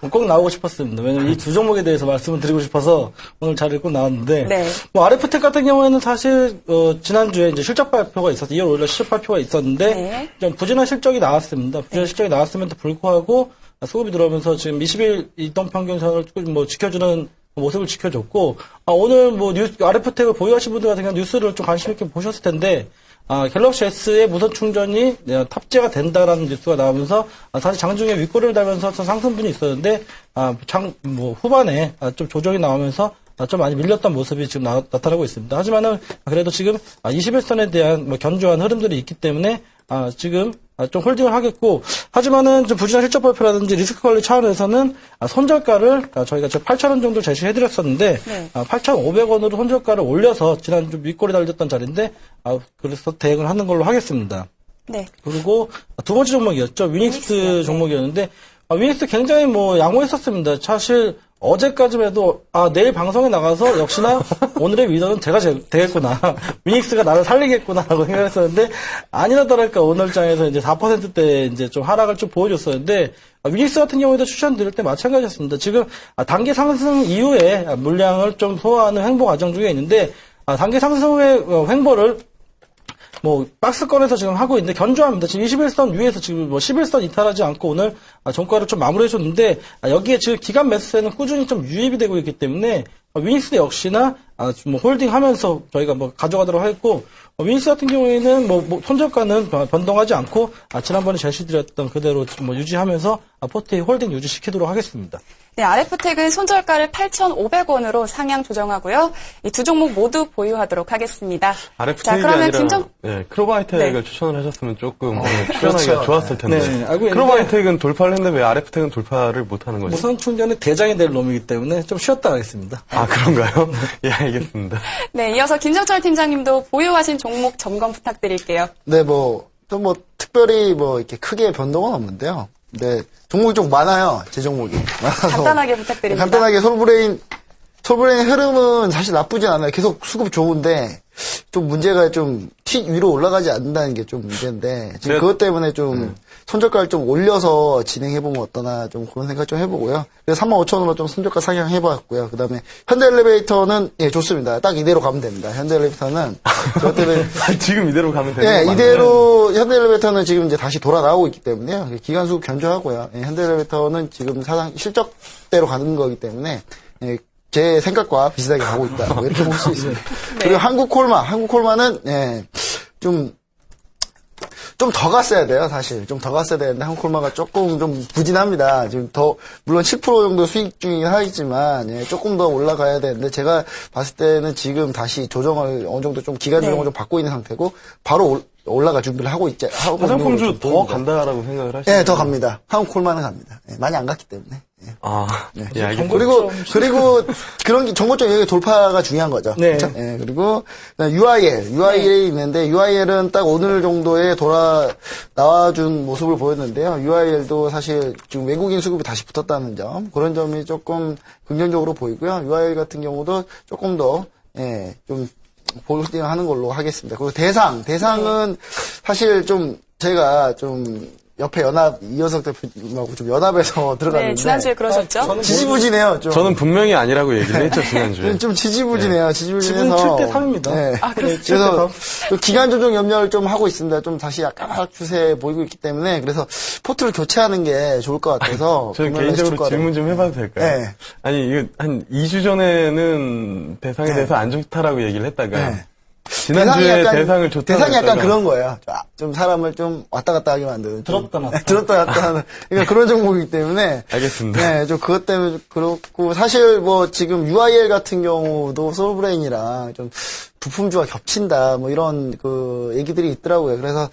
꼭 나오고 싶었습니다. 왜냐면 이 두 종목에 대해서 말씀을 드리고 싶어서 오늘 자리를 꼭 나왔는데, 네. 뭐 RF텍 같은 경우에는 사실 지난주에 이제 실적 발표가 있었어요. 2월 5일 실적 발표가 있었는데 네. 좀 부진한 실적이 나왔습니다. 부진한 실적이 나왔음에도 불구하고 수급이 들어오면서 지금 20일 이동평균선을 뭐 지켜주는 모습을 지켜줬고, 오늘 뭐 RF택을 보유하신 분들 같은 경우는 뉴스를 좀 관심 있게 보셨을 텐데, 갤럭시 S의 무선 충전이 탑재가 된다라는 뉴스가 나오면서 사실 장중에 윗꼬리를 달면서 상승분이 있었는데 후반에 좀 조정이 나오면서 좀 많이 밀렸던 모습이 지금 나타나고 있습니다. 하지만은 그래도 지금 21선에 대한 뭐 견조한 흐름들이 있기 때문에 지금 좀 홀딩을 하겠고, 하지만은 좀 부진한 실적 발표라든지 리스크 관리 차원에서는 손절가를 저희가 8,000원 정도 제시해드렸었는데, 네. 8,500원으로 손절가를 올려서 지난주 윗골이 달렸던 자리인데, 그래서 대응을 하는 걸로 하겠습니다. 네. 그리고 두 번째 종목이었죠. 위닉스 종목이었는데, 위닉스 굉장히 뭐 양호했었습니다. 사실 어제까지만 해도 내일 방송에 나가서 역시나 오늘의 위너는 제가 되겠구나. 위닉스가 나를 살리겠구나라고 생각했었는데, 아니나 다를까 오늘장에서 이제 4%대 이제 좀 하락을 좀 보여줬었는데, 위닉스 같은 경우에도 추천드릴 때 마찬가지였습니다. 지금 단기 상승 이후에 물량을 좀 소화하는 횡보 과정 중에 있는데, 단기 상승 후의 횡보를 뭐 박스권에서 지금 하고 있는데 견조합니다. 지금 21선 위에서 지금 뭐 11선 이탈하지 않고 오늘 종가를 좀 마무리해줬는데, 여기에 지금 기간 매수세는 꾸준히 좀 유입이 되고 있기 때문에 위닉스 역시나 뭐 홀딩하면서 저희가 뭐 가져가도록 하겠고, 위닉스 같은 경우에는 뭐 손절가는 변동하지 않고 지난번에 제시드렸던 그대로 뭐 유지하면서 포트에 홀딩 유지시키도록 하겠습니다. 네, RF택은 손절가를 8,500원으로 상향 조정하고요. 이 두 종목 모두 보유하도록 하겠습니다. RF택이 그러면 아니라 크로바이텍을 네. 추천을 하셨으면 조금 출연하기가 그렇죠. 좋았을 텐데. 네, 알고 있는데 크로바이텍은 돌파를 했는데 왜 RF택은 돌파를 못하는 거죠? 무선 충전의 대장이 될 놈이기 때문에 좀 쉬었다 하겠습니다. 그런가요? 예, 알겠습니다. 네, 이어서 김정철 팀장님도 보유하신 종목 점검 부탁드릴게요. 네, 또 특별히 이렇게 크게 변동은 없는데요. 네, 종목이 좀 많아요. 제 종목이. 많아서. 간단하게 부탁드립니다. 간단하게 솔브레인 흐름은 사실 나쁘진 않아요. 계속 수급 좋은데, 좀 문제가 좀 위로 올라가지 않는다는 게 좀 문제인데, 지금 그것 때문에 좀 손절가를 좀 올려서 진행해보면 어떠나 좀 그런 생각 좀 해보고요. 그래서 35,000원으로 좀 손절가 상향해봤고요. 그 다음에 현대엘리베이터는, 예, 좋습니다. 딱 이대로 가면 됩니다. 현대엘리베이터는, 저 때문에. 지금 이대로 가면 되는 예, 거 맞나요? 이대로 현대엘리베이터는 지금 이제 다시 돌아 나오고 있기 때문에요. 기간 수급 견조하고요. 예, 현대엘리베이터는 지금 사상 실적대로 가는 거기 때문에, 예, 제 생각과 비슷하게 가고 있다. 뭐 이렇게 볼 수 있습니다. 그리고 한국콜마는, 예, 좀 더 갔어야 돼요, 사실. 좀 더 갔어야 되는데, 한국콜마가 조금 좀 부진합니다. 지금 물론 7% 정도 수익 중이긴 하지만, 예, 조금 더 올라가야 되는데, 제가 봤을 때는 지금 다시 조정을 어느 정도 좀 기간 조정을 좀 받고 있는 상태고, 바로 올라갈 준비를 하고 있는 화장품주 더 보입니다. 간다라고 생각을 하시나요? 예, 더 갑니다. 한국콜마는 갑니다. 예, 많이 안 갔기 때문에. 예. 네. 예, 알겠습니다. 그리고 그런 정보적 영역의 돌파가 중요한 거죠. 네. 그렇죠? 예, 그리고 UIL이 있는데 UIL은 딱 오늘 정도에 나와준 모습을 보였는데요. UIL도 사실 지금 외국인 수급이 다시 붙었다는 점, 그런 점이 조금 긍정적으로 보이고요. UIL 같은 경우도 조금 더 좀 홀딩하는 걸로 하겠습니다. 그리고 대상은 사실 좀 제가 좀 옆에 이현석 대표님하고 좀 연합해서 들어갔는데. 네, 지난주에 그러셨죠? 지지부진해요, 좀. 저는 분명히 아니라고 얘기를 했죠, 지난주에. 좀 지지부진해요, 지지부진해서. 지분 7대3입니다. 네. 그렇죠. 그래서 기간 조정 염려를 좀 하고 있습니다. 좀 다시 약간 하락 추세 보이고 있기 때문에. 그래서 포트를 교체하는 게 좋을 것 같아서. 저 개인적으로 질문 좀 해봐도 될까요? 네. 아니, 이거 한 2주 전에는 대상에 대해서 안 좋다라고 얘기를 했다가. 네. 지난주에 대상을 좋다고 대상이 약간 했다가. 그런 거예요. 좀 사람을 좀 왔다 갔다 하게 만드는. 들었다 놨다. 들었다 놨다 하는. 그러니까 그런 종목이기 때문에. 알겠습니다. 네, 좀 그것 때문에 그렇고, 사실 지금 UIL 같은 경우도 솔브레인이랑 좀 부품주가 겹친다, 이런 얘기들이 있더라고요. 그래서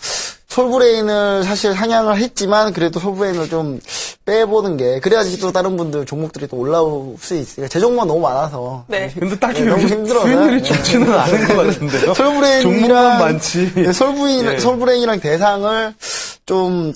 솔브레인을 사실 상향을 했지만, 그래도 솔브레인을 좀 빼보는 게, 그래야지 또 다른 분들 종목들이 또 올라올 수 있으니까. 제 종목만 너무 많아서. 네. 근데 딱히 너무 여기 힘들어요. 수익률이 좋지는 않은 것 같은데요. 종목만 많지. 솔브레인이랑 대상을 좀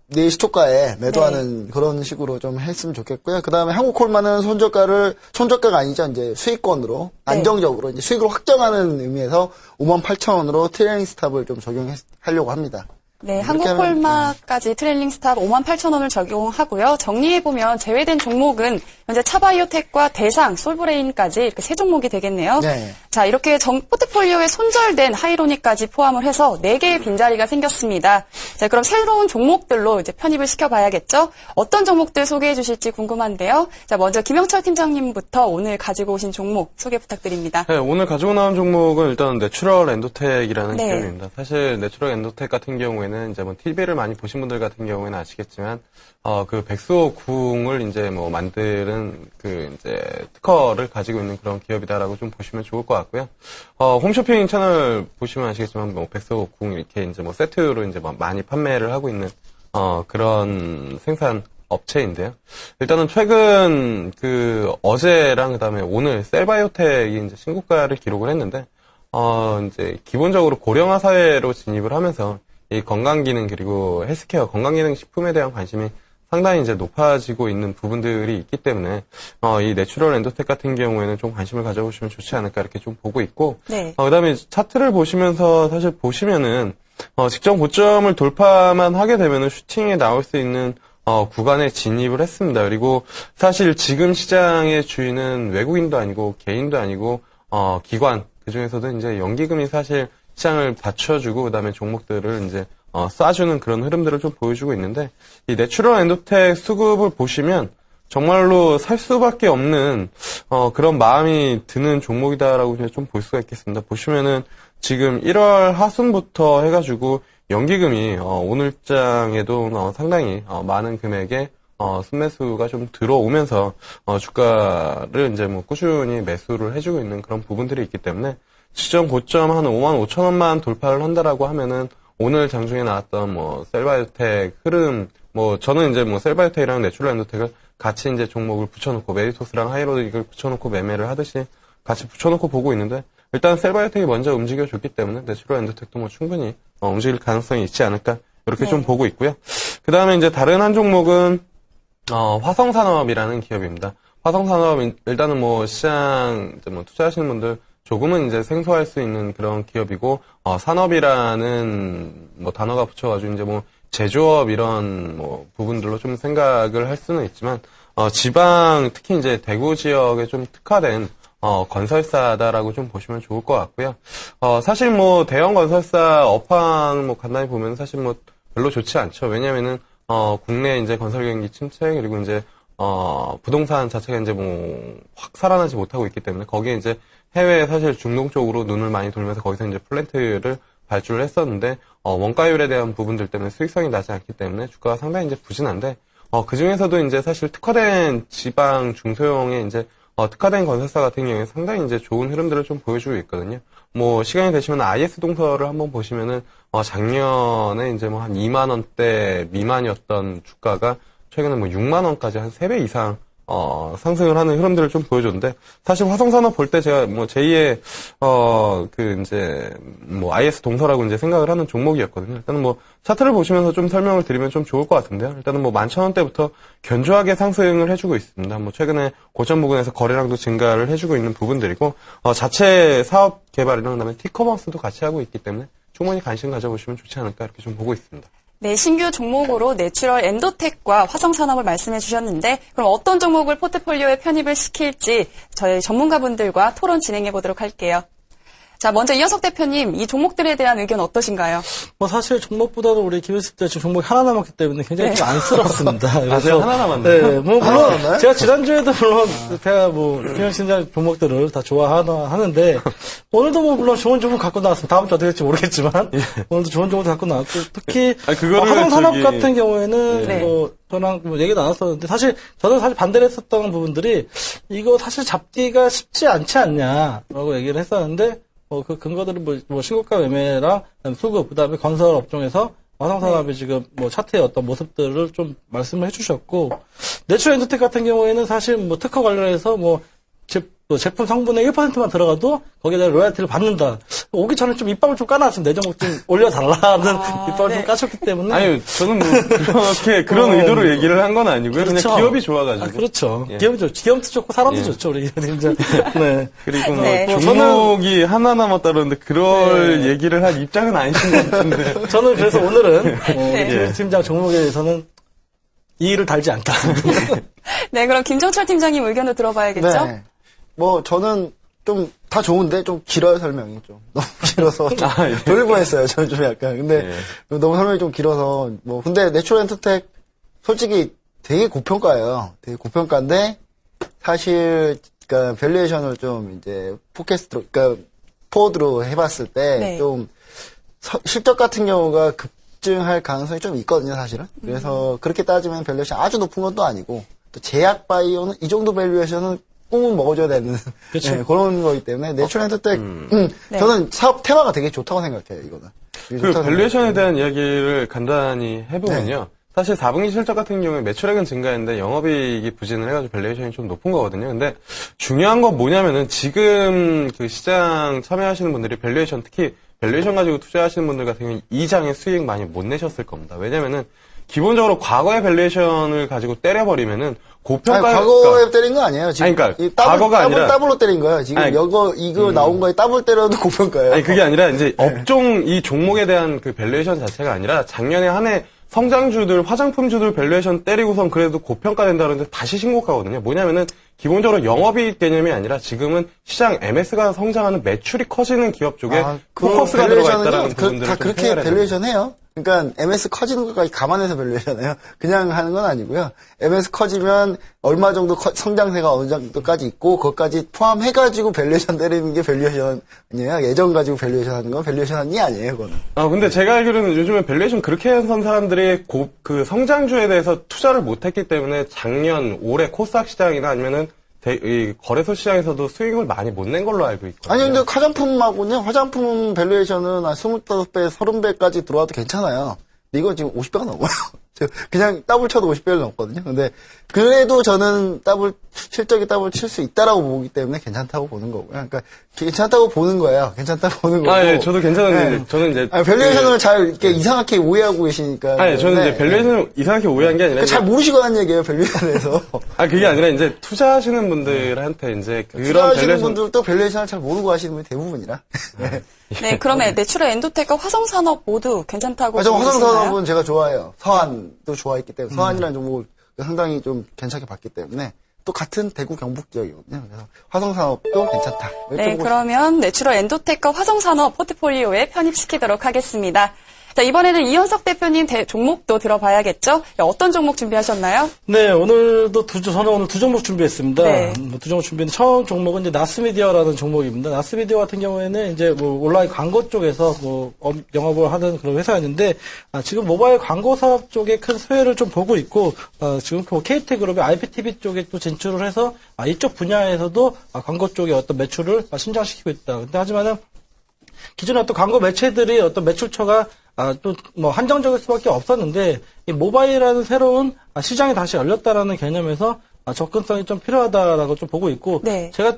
내일 시초가에 매도하는 그런 식으로 좀 했으면 좋겠고요. 그 다음에 한국콜마는 손절가가 아니죠. 이제 수익권으로, 안정적으로, 이제 수익을 확정하는 의미에서 58,000원으로 트레이닝 스탑을 좀 적용하려고 합니다. 네, 이렇게 한국콜마까지 트레일링 스탑 58,000원을 적용하고요. 정리해보면 제외된 종목은 현재 차바이오텍과 대상, 솔브레인까지 이렇게 세 종목이 되겠네요. 네. 자, 이렇게 포트폴리오에 손절된 하이로닉까지 포함을 해서 4개의 빈자리가 생겼습니다. 자, 그럼 새로운 종목들로 이제 편입을 시켜봐야겠죠? 어떤 종목들 소개해 주실지 궁금한데요. 자, 먼저 김영철 팀장님부터 오늘 가지고 오신 종목 소개 부탁드립니다. 네, 오늘 가지고 나온 종목은 일단 내추럴 엔도텍이라는 네. 기업입니다. 사실 내추럴 엔도텍 같은 경우에는 이제 뭐 TV를 많이 보신 분들 같은 경우에는 아시겠지만, 그 백수호 궁을 이제 뭐 만드는 그 이제 특허를 가지고 있는 그런 기업이다라고 좀 보시면 좋을 것 같고요. 홈쇼핑 채널 보시면 아시겠지만, 뭐 백수호 궁 이렇게 이제 뭐 세트로 이제 뭐 많이 판매를 하고 있는, 그런 생산 업체인데요. 일단은 최근 어제랑 그다음에 오늘 셀바이오텍이 이제 신고가를 기록을 했는데, 이제 기본적으로 고령화 사회로 진입을 하면서 이 건강기능 그리고 헬스케어, 건강기능 식품에 대한 관심이 상당히 이제 높아지고 있는 부분들이 있기 때문에, 이 내추럴 엔도텍 같은 경우에는 좀 관심을 가져보시면 좋지 않을까 이렇게 좀 보고 있고, 네. 그다음에 차트를 보시면서 사실 보시면은, 직전 고점을 돌파만 하게 되면은 슈팅에 나올 수 있는 구간에 진입을 했습니다. 그리고 사실 지금 시장의 주인은 외국인도 아니고 개인도 아니고 기관, 그 중에서도 이제 연기금이 사실 시장을 받쳐주고 그다음에 종목들을 이제 쏴주는 그런 흐름들을 좀 보여주고 있는데, 이 내추럴 엔도텍 수급을 보시면 정말로 살 수밖에 없는 그런 마음이 드는 종목이다라고 좀 볼 수가 있겠습니다. 보시면은 지금 1월 하순부터 해가지고 연기금이 오늘장에도 상당히 많은 금액의 순매수가 좀 들어오면서 주가를 이제 뭐 꾸준히 매수를 해주고 있는 그런 부분들이 있기 때문에, 시점 고점 한 55,000원만 돌파를 한다라고 하면은 오늘 장중에 나왔던 뭐 셀바이오텍 흐름, 뭐 저는 이제 뭐 셀바이오텍이랑 내추럴 엔도텍을 같이 이제 종목을 붙여놓고 메디토스랑 하이로닉을 붙여놓고 매매를 하듯이 같이 붙여놓고 보고 있는데, 일단 셀바이오텍이 먼저 움직여줬기 때문에 내추럴 엔도텍도 뭐 충분히 움직일 가능성이 있지 않을까 이렇게 좀 보고 있고요. 그 다음에 이제 다른 한 종목은 화성산업이라는 기업입니다. 화성산업 일단은 뭐 시장 이제 뭐 투자하시는 분들 조금은 이제 생소할 수 있는 그런 기업이고, 산업이라는 뭐 단어가 붙여가지고 이제 뭐 제조업 이런 뭐 부분들로 좀 생각을 할 수는 있지만, 지방 특히 이제 대구 지역에 좀 특화된 건설사다라고 좀 보시면 좋을 것 같고요. 사실 뭐 대형 건설사 업황 뭐 간단히 보면 사실 뭐 별로 좋지 않죠. 왜냐면은 국내 이제 건설 경기 침체, 그리고 이제 부동산 자체가 이제 뭐 확 살아나지 못하고 있기 때문에, 거기에 이제 해외 사실 중동 쪽으로 눈을 많이 돌면서 거기서 이제 플랜트를 발주를 했었는데, 원가율에 대한 부분들 때문에 수익성이 나지 않기 때문에 주가가 상당히 이제 부진한데, 그 중에서도 이제 사실 특화된 지방 중소형의 이제 특화된 건설사 같은 경우에 상당히 이제 좋은 흐름들을 좀 보여주고 있거든요. 뭐 시간이 되시면 IS 동서를 한번 보시면은 작년에 이제 뭐 한 2만 원대 미만이었던 주가가 최근에 뭐 6만 원까지 한 3배 이상 상승을 하는 흐름들을 좀 보여줬는데, 사실 화성산업 볼 때 제가 뭐 제2의 이제 뭐 IS 동서라고 이제 생각을 하는 종목이었거든요. 일단은 뭐 차트를 보시면서 좀 설명을 드리면 좀 좋을 것 같은데요. 일단은 뭐 11,000원대부터 견조하게 상승을 해주고 있습니다. 뭐 최근에 고점 부근에서 거래량도 증가를 해주고 있는 부분들이고, 자체 사업 개발이랑 그다음에 티커머스도 같이 하고 있기 때문에 충분히 관심 가져보시면 좋지 않을까 이렇게 좀 보고 있습니다. 네, 신규 종목으로 내추럴 엔도텍과 화성산업을 말씀해 주셨는데, 그럼 어떤 종목을 포트폴리오에 편입을 시킬지 저희 전문가분들과 토론 진행해 보도록 할게요. 자, 먼저 이현석 대표님, 이 종목들에 대한 의견 어떠신가요? 뭐 사실 종목보다도 우리 김현식 때 지금 종목이 하나 남았기 때문에 굉장히 좀 안쓰럽습니다. 제가 하나 남았나요? 네, 뭐 하나 물론 남았나요? 제가 지난주에도 물론 제가 뭐 김현식 팀장 종목들을 다 좋아하는데, 오늘도 뭐 물론 좋은 종목 갖고 나왔습니다. 다음 주 어떻게 될지 모르겠지만 오늘도 좋은 종목 갖고 나왔고, 특히 화성산업 같은 경우에는 네. 뭐 저랑 뭐 얘기 나눴었는데, 사실 저는 사실 반대를 했었던 부분들이 이거 사실 잡기가 쉽지 않지 않냐라고 얘기를 했었는데, 그 근거들은 뭐 신고가 매매랑 수급, 그다음에 건설 업종에서 화성산업이 지금 뭐 차트의 어떤 모습들을 좀 말씀을 해주셨고, 내추럴 엔도텍 같은 경우에는 사실 뭐 특허 관련해서 뭐 또 제품 성분의 1%만 들어가도 거기에 대한 로열티를 받는다. 오기 전에 좀 입방을 좀 까놨으면 내 종목 좀 올려달라는 입방을 네. 좀 까셨기 때문에. 아니, 저는 뭐, 그렇게, 그런 의도로 얘기를 한 건 아니고요. 그렇죠. 그냥 기업이 좋아가지고. 그렇죠. 예. 기업이 좋죠. 기업도 좋고 사람도 예. 좋죠. 우리 진짜. 네. 그리고 뭐, 네. 종목이 하나 남았다 그러는데, 그럴 얘기를 할 입장은 아니신 것 같은데. 저는 그래서 오늘은 네. 김 팀장 종목에 대해서는 이의를 달지 않겠습니다. 네, 그럼 김정철 팀장님 의견도 들어봐야겠죠? 네. 뭐 저는 좀 다 좋은데 좀 길어요 설명이 좀 너무 길어서 좀 예. 졸릴 뻔했어요. 저는 좀 약간 근데 너무 설명이 좀 길어서 뭐 근데 내추럴 엔터텍 솔직히 되게 고평가예요. 되게 고평가인데 사실 그러니까 밸류에이션을 좀 이제 포캐스트로 그러니까 포워드로 해봤을 때 네. 좀 실적 같은 경우가 급증할 가능성이 좀 있거든요, 사실은. 그래서 그렇게 따지면 밸류에이션 아주 높은 건 또 아니고 또 제약 바이오는 이 정도 밸류에이션은 꿈은 먹어줘야 되는 그렇죠. 네, 그런 거기 때문에 내추럴 엔터텍 네. 저는 사업 테마가 되게 좋다고 생각해요, 이거는. 그 좋다고 밸류에이션에 생각해요. 대한 이야기를 간단히 해보면요. 네. 사실 4분기 실적 같은 경우에 매출액은 증가했는데 영업이익이 부진을 해가지고 밸류에이션이 좀 높은 거거든요. 근데 중요한 건 뭐냐면은 지금 그 시장 참여하시는 분들이 밸류에이션 특히 밸류에이션 가지고 투자하시는 분들 같은 경우는 이 장의 수익 많이 못 내셨을 겁니다. 왜냐면은 기본적으로 과거의 밸류에이션을 가지고 때려버리면은 고평가 아니, 과거에 때린 거 아니에요. 지금 아니, 그러니까 이 더블, 과거가 아니라 더블로 때린 거예요. 지금 아니, 이거 나온 거에 더블 때려도 고평가예요. 아니 그게 아니라 이제 업종 이 종목에 대한 그 밸류에이션 자체가 아니라 작년에 한 해 성장주들 화장품주들 밸류에이션 때리고선 그래도 고평가된다 그러는데 다시 신고가거든요. 뭐냐면은 기본적으로 영업이익 개념이 아니라 지금은 시장 MS가 성장하는 매출이 커지는 기업 쪽에 포커스가 들어가 있다는 부분들을 다 좀 그렇게 생각해야 돼요. 밸류에이션 해요. 그러니까 MS 커지는 것까지 감안해서 밸류에이션 해요. 그냥 하는 건 아니고요. MS 커지면 얼마 정도 성장세가 어느 정도까지 있고 그것까지 포함해가지고 밸류에이션 때리는 게 밸류에이션이에요. 예전 가지고 밸류에이션 하는 건 밸류에이션이 아니에요. 그거는. 근데 제가 알기로는 요즘에 밸류에이션 그렇게 한 사람들이 그 성장주에 대해서 투자를 못했기 때문에 작년, 올해 코스닥 시장이나 아니면은 이 거래소 시장에서도 수익을 많이 못 낸 걸로 알고 있거든요. 아니, 근데 화장품하고는요, 화장품 밸류에이션은 한 25배, 30배까지 들어와도 괜찮아요. 근데 이건 지금 50배가 넘어요. 그냥 더블 쳐도 50배를 넘거든요. 근데 그래도 저는 실적이 더블 칠 수 있다라고 보기 때문에 괜찮다고 보는 거고요. 그러니까 괜찮다고 보는 거예요. 괜찮다고 보는 거고. 예, 저도 괜찮은데 저는 이제 밸류에이션을 잘 이렇게 이상하게 오해하고 계시니까. 저는 이제 밸류에이션을 이상하게 오해한 게 아니라 잘 모르시고 하는 얘기예요, 밸류에이션에서. 그게 아니라 이제 투자하시는 분들한테 이제 그런 투자하시는 밸류에이션 분들도 밸류에이션을 잘 모르고 하시는 분이 대부분이라. 네, 그러면 내추럴 엔도텍과 화성산업 모두 괜찮다고 저 보고 계시나요? 화성산업은 제가 좋아해요. 서한도 좋아했기 때문에 서한이라는 종목을 상당히 좀 괜찮게 봤기 때문에 또 같은 대구 경북 지역이거든요. 그래서 화성산업도 괜찮다. 네, 그러면 내추럴 엔도텍과 화성산업 포트폴리오에 편입시키도록 하겠습니다. 자, 이번에는 이현석 대표님 종목도 들어봐야겠죠? 어떤 종목 준비하셨나요? 네, 오늘도 저는 오늘 두 종목 준비했습니다. 네. 두 종목 준비했는데, 처음 종목은 이제 나스미디어라는 종목입니다. 나스미디어 같은 경우에는 이제 뭐 온라인 광고 쪽에서 뭐 영업을 하는 그런 회사였는데, 지금 모바일 광고 사업 쪽에 큰 수혜를 좀 보고 있고, 지금 KT 그룹의 IPTV 쪽에 또 진출을 해서, 이쪽 분야에서도 광고 쪽에 어떤 매출을 신장시키고 있다. 근데 하지만은, 기존에 어떤 광고 매체들이 어떤 매출처가 또 뭐 한정적일 수밖에 없었는데 이 모바일이라는 새로운 시장이 다시 열렸다라는 개념에서 접근성이 좀 필요하다라고 좀 보고 있고 네. 제가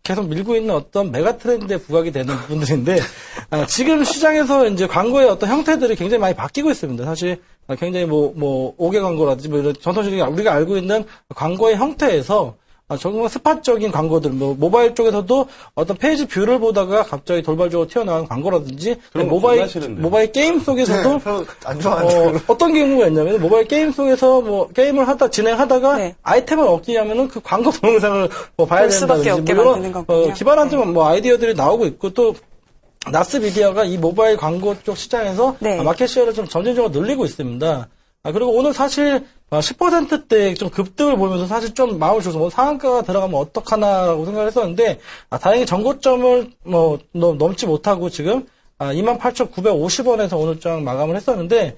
계속 밀고 있는 어떤 메가 트렌드에 부각이 되는 부분들인데 지금 시장에서 이제 광고의 어떤 형태들이 굉장히 많이 바뀌고 있습니다. 사실 굉장히 뭐 5개 광고라든지 뭐 이런 전통적인 우리가 알고 있는 광고의 형태에서 정말 스팟적인 광고들, 모바일 쪽에서도 어떤 페이지 뷰를 보다가 갑자기 돌발적으로 튀어나온 광고라든지, 그런 거 좋아하시는데. 모바일 게임 속에서도, 별로 안 좋아하는데. 어떤 경우가 있냐면, 모바일 게임 속에서 게임을 진행하다가 네. 아이템을 얻기 위하면은 그 광고 동영상을 봐야 볼 수밖에 된다든지, 없게 이런, 만드는 거군요. 기발한 좀 아이디어들이 나오고 있고, 또, 나스미디어가 이 모바일 광고 쪽 시장에서 네. 마켓시어를 좀 점진적으로 늘리고 있습니다. 그리고 오늘 사실 10%대 좀 급등을 보면서 사실 좀 마음을 줘서 상한가가 들어가면 어떡하나라고 생각을 했었는데 다행히 전고점을 넘지 못하고 지금 28,950원에서 오늘 장 마감을 했었는데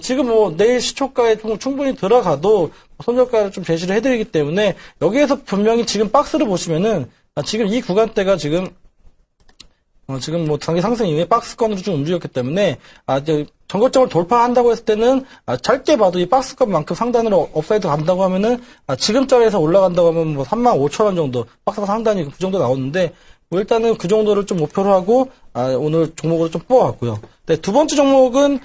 지금 내일 시초가에 충분히 들어가도 손절가를 좀 제시를 해드리기 때문에 여기에서 분명히 지금 박스를 보시면은 지금 이 구간대가 지금 지금 뭐 단기 상승 이후에 박스권으로 좀 움직였기 때문에 이제 전고점을 돌파한다고 했을 때는 짧게 봐도 이 박스권만큼 상단으로 업사이드 간다고 하면은 지금 자리에서 올라간다고 하면 뭐 35,000원 정도 박스가 상단이 그 정도 나오는데 뭐 일단은 그 정도를 좀 목표로 하고 오늘 종목으로 좀 뽑아왔고요. 네, 두 번째 종목은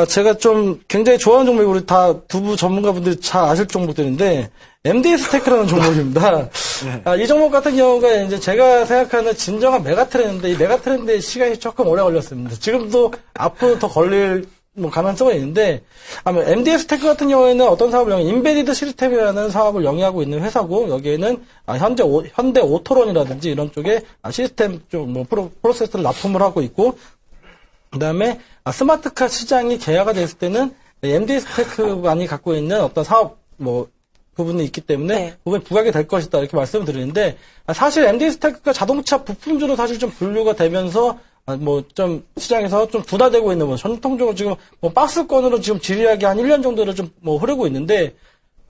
제가 좀 굉장히 좋아하는 종목이 우리 다 두부 전문가분들이 잘 아실 종목들인데 MD스테크라는 종목입니다. 이 종목 같은 경우가 이제 제가 생각하는 진정한 메가트렌드인데 이 메가트렌드의 시간이 조금 오래 걸렸습니다. 지금도 앞으로 더 걸릴 가능성은 있는데 MD스테크 같은 경우에는 어떤 사업을 인베디드 시스템이라는 사업을 영위하고 있는 회사고 여기에는 현대 오토론이라든지 이런 쪽에 시스템 쪽 프로세스를 납품을 하고 있고 그다음에 스마트카 시장이 개화가 됐을 때는 MD스테크만이 갖고 있는 어떤 사업 부분이 있기 때문에 네. 부분이 부각이 될 것이다 이렇게 말씀을 드리는데 사실 MD스테크가 자동차 부품주로 사실 좀 분류가 되면서 좀 시장에서 좀 분화되고 있는 전통적으로 지금 박스권으로 지금 지리하게 한 1년 정도를 좀 흐르고 있는데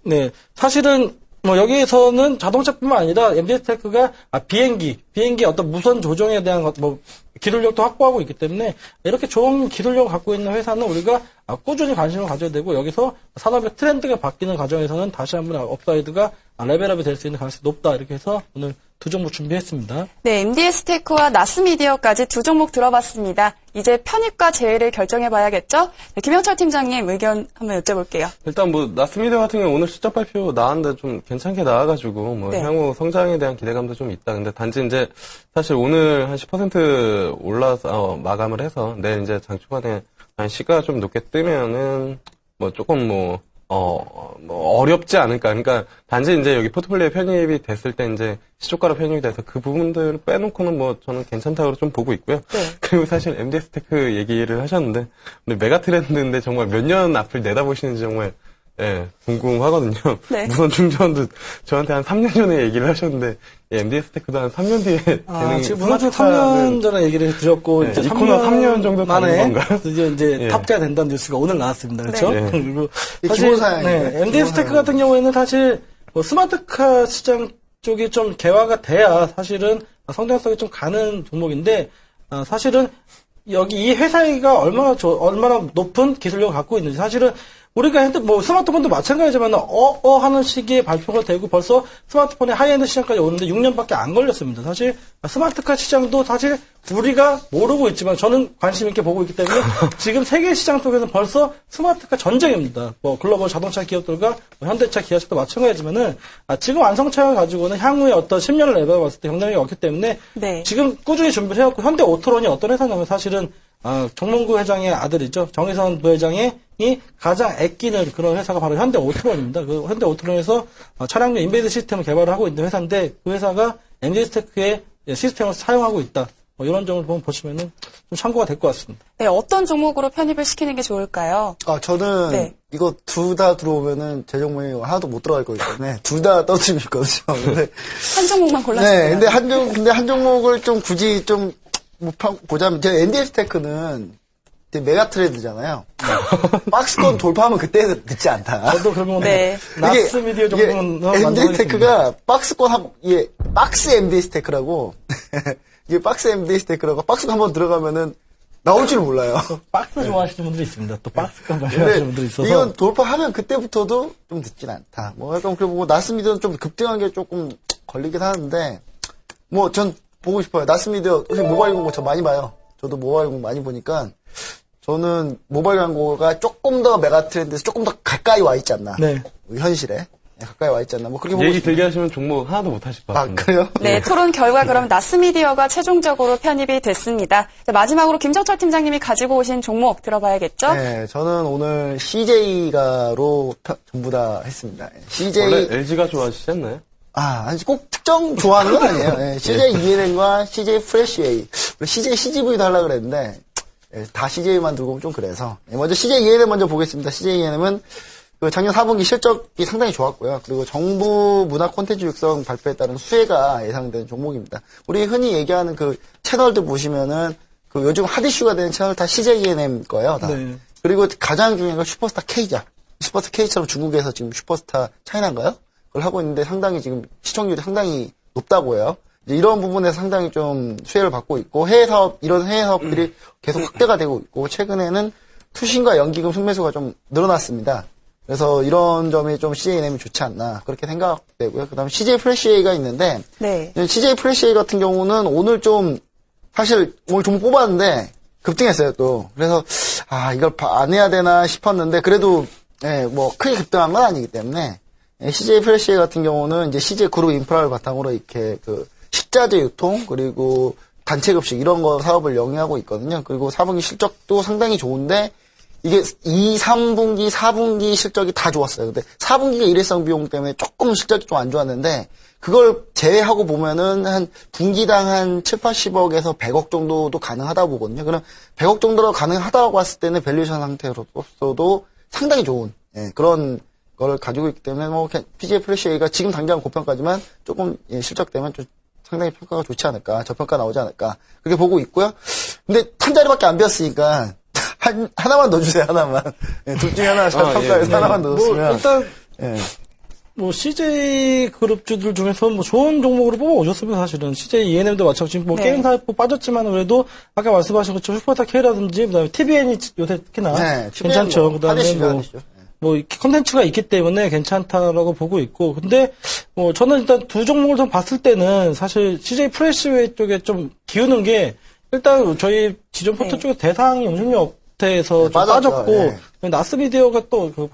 네 사실은 여기에서는 자동차뿐만 아니라 MD스테크가 비행기 어떤 무선 조종에 대한 기술력도 확보하고 있기 때문에 이렇게 좋은 기술력을 갖고 있는 회사는 우리가 꾸준히 관심을 가져야 되고 여기서 산업의 트렌드가 바뀌는 과정에서는 다시 한번 업사이드가 레벨업이 될 수 있는 가능성이 높다 이렇게 해서 오늘 두 종목 준비했습니다. 네, MD스테크와 나스미디어까지 두 종목 들어봤습니다. 이제 편입과 제외를 결정해봐야겠죠? 네, 김영철 팀장님 의견 한번 여쭤볼게요. 일단 나스미디어 같은 경우는 오늘 실적 발표 나왔는데 좀 괜찮게 나와가지고 네. 향후 성장에 대한 기대감도 좀 있다. 근데 단지 이제 사실 오늘 한 10% 올라서 마감을 해서 내일 이제 장 초반에 한 시가가 좀 높게 뜨면은 조금 어렵지 않을까. 그러니까, 단지 이제 여기 포트폴리오에 편입이 됐을 때 이제 시초가로 편입이 돼서 그 부분들을 빼놓고는 저는 괜찮다고 좀 보고 있고요. 네. 그리고 사실 MD스테크 얘기를 하셨는데, 근데 메가 트렌드인데 정말 몇 년 앞을 내다보시는지 정말, 궁금하거든요. 네. 무선 충전도 저한테 한 3년 전에 얘기를 하셨는데, MD스테크도 한 3년 뒤에 되는 지금 무슨 3년 전에 얘기를 드렸고, 네, 이제 이 코너 3년 정도 만에 가는 건가요? 이제 예. 탑재가 된다는 뉴스가 오늘 나왔습니다. 그렇죠? 네. 그리고 기본 사양이에요. MD스테크 같은 경우에는 사실 스마트카 시장 쪽이 좀 개화가 돼야 사실은 성장성이 좀 가는 종목인데, 사실은 여기 이 회사가 얼마나 높은 기술력을 갖고 있는지 사실은 우리가 스마트폰도 마찬가지지만 하는 시기에 발표가 되고 벌써 스마트폰의 하이엔드 시장까지 오는데 6년밖에 안 걸렸습니다. 사실 스마트카 시장도 사실 우리가 모르고 있지만 저는 관심 있게 보고 있기 때문에 지금 세계 시장 속에서는 벌써 스마트카 전쟁입니다. 글로벌 자동차 기업들과 현대차, 기아차도 마찬가지지만은 지금 완성차를 가지고는 향후에 어떤 10년을 내다봤을 때 경쟁력이 없기 때문에 네. 지금 지금 꾸준히 준비를 해왔고 현대 오토론이 어떤 회사냐면 사실은 정몽구 회장의 아들이죠. 정의선 부회장이 가장 아끼는 그런 회사가 바로 현대 오토론입니다. 그 현대 오토론에서 차량용 인베이드 시스템을 개발을 하고 있는 회사인데 그 회사가 MD스테크의 시스템을 사용하고 있다. 이런 점을 보시면은 좀 참고가 될 것 같습니다. 네, 어떤 종목으로 편입을 시키는 게 좋을까요? 저는 네. 이거 둘 다 들어오면은 제 종목이 하나도 못 들어갈 거기 때문에 둘 다 떠들고 있거든요. 근데 한 종목만 골랐습니다. 네, 근데 한 종목을 좀 굳이 좀 보자면 제가 MD스테크는 메가트렌드잖아요. 박스권 돌파하면 그때 늦지 않다. 저도 그러면 네. 나스미디어 정도는 MD스테크가 박스권 박스 MD스테크라고 이게 박스 MD스테크라고 박스권 한번 들어가면은 나올 줄 몰라요. 박스 좋아하시는 분들이 있습니다. 또 박스권 근데 좋아하시는 분들이 있어서 이건 돌파하면 그때부터도 좀 늦진 않다. 약간 그리고 나스미디어는 좀 급등한 게 조금 걸리긴 하는데 전 보고 싶어요. 나스미디어 모바일 광고 저 많이 봐요. 저도 모바일 광고 많이 보니까 저는 모바일 광고가 조금 더 메가트렌드에서 조금 더 가까이 와 있지 않나. 네. 현실에 가까이 와 있지 않나. 그렇게 보고 얘기 싶어요. 길게 하시면 종목 하나도 못 하실 것 같은데. 그래요? 네, 토론 결과 그럼 나스미디어가 최종적으로 편입이 됐습니다. 자, 마지막으로 김정철 팀장님이 가지고 오신 종목 들어봐야겠죠? 네, 저는 오늘 CJ가로 전부 다 했습니다. CJ 원래 LG가 좋아하시지 않나요? 아니 꼭 특정 좋아하는 건 아니에요. 네, CJ ENM과 CJ 프레시웨이, CJ CGV도 하려고 그랬는데 다 CJ만 들고 오면 좀 그래서 먼저 CJ ENM 먼저 보겠습니다. CJ ENM은 작년 4분기 실적이 상당히 좋았고요. 그리고 정부 문화 콘텐츠 육성 발표에 따른 수혜가 예상되는 종목입니다. 우리 흔히 얘기하는 그 채널들 보시면은 요즘 핫 이슈가 되는 채널 다 CJ ENM 거예요. 다. 네. 그리고 가장 중요한 건 슈퍼스타 K죠. 슈퍼스타 K처럼 중국에서 지금 슈퍼스타 차이나인가요? 그걸 하고 있는데 상당히 지금 시청률이 상당히 높다고 해요. 이제 이런 부분에 상당히 좀 수혜를 받고 있고 이런 해외 사업들이 계속 확대가 되고 있고 최근에는 투신과 연기금 순매수가 좀 늘어났습니다. 그래서 이런 점이 좀 CJNM이 좋지 않나 그렇게 생각되고요. 그다음에 CJ 프레시에이가 있는데 네. CJ 프레시에이 같은 경우는 오늘 좀 사실 오늘 좀 뽑았는데 급등했어요 또. 그래서 이걸 안 해야 되나 싶었는데 그래도 뭐 크게 급등한 건 아니기 때문에 CJ 프레시에이 같은 경우는 이제 CJ 그룹 인프라를 바탕으로 이렇게 그 식자재 유통 그리고 단체 급식 이런 거 사업을 영위하고 있거든요. 그리고 4분기 실적도 상당히 좋은데 이게 2, 3분기, 4분기 실적이 다 좋았어요. 근데 4분기가 일회성 비용 때문에 조금 실적이 좀 안 좋았는데 그걸 제외하고 보면은 한 분기당 한 7, 80억에서 100억 정도도 가능하다고 보거든요. 그럼 100억 정도로 가능하다고 봤을 때는 밸류에이션 상태로서도 상당히 좋은 그런 걸 가지고 있기 때문에 뭐 CJ 프레시에이가 지금 당장 고평가지만 조금 실적 되면 좀 상당히 평가가 좋지 않을까, 저평가 나오지 않을까 그렇게 보고 있고요. 근데 한 자리밖에 안 비었으니까 하나만 넣어주세요, 하나만. 둘 중에 하나 평가해서 하나만 넣었으면. 일단 뭐 CJ 그룹주들 중에서 뭐 좋은 종목으로 뽑아오셨습니다. 사실은 CJ ENM도 마찬가지고 뭐 네. 게임 사업 빠졌지만 그래도 아까 말씀하신 것처럼 슈퍼스타 K라든지 그다음에 TVN이 요새 특히나 괜찮죠. 뭐 그다음에 뭐 이렇게 컨텐츠가 있기 때문에 괜찮다라고 보고 있고 근데 뭐 저는 일단 두 종목을 좀 봤을 때는 사실 CJ 프레시웨이 쪽에 좀 기우는 게 일단 저희 지존 포트 쪽에 대상이 음식료 업체에서 좀 빠졌고 나스미디어가 또 그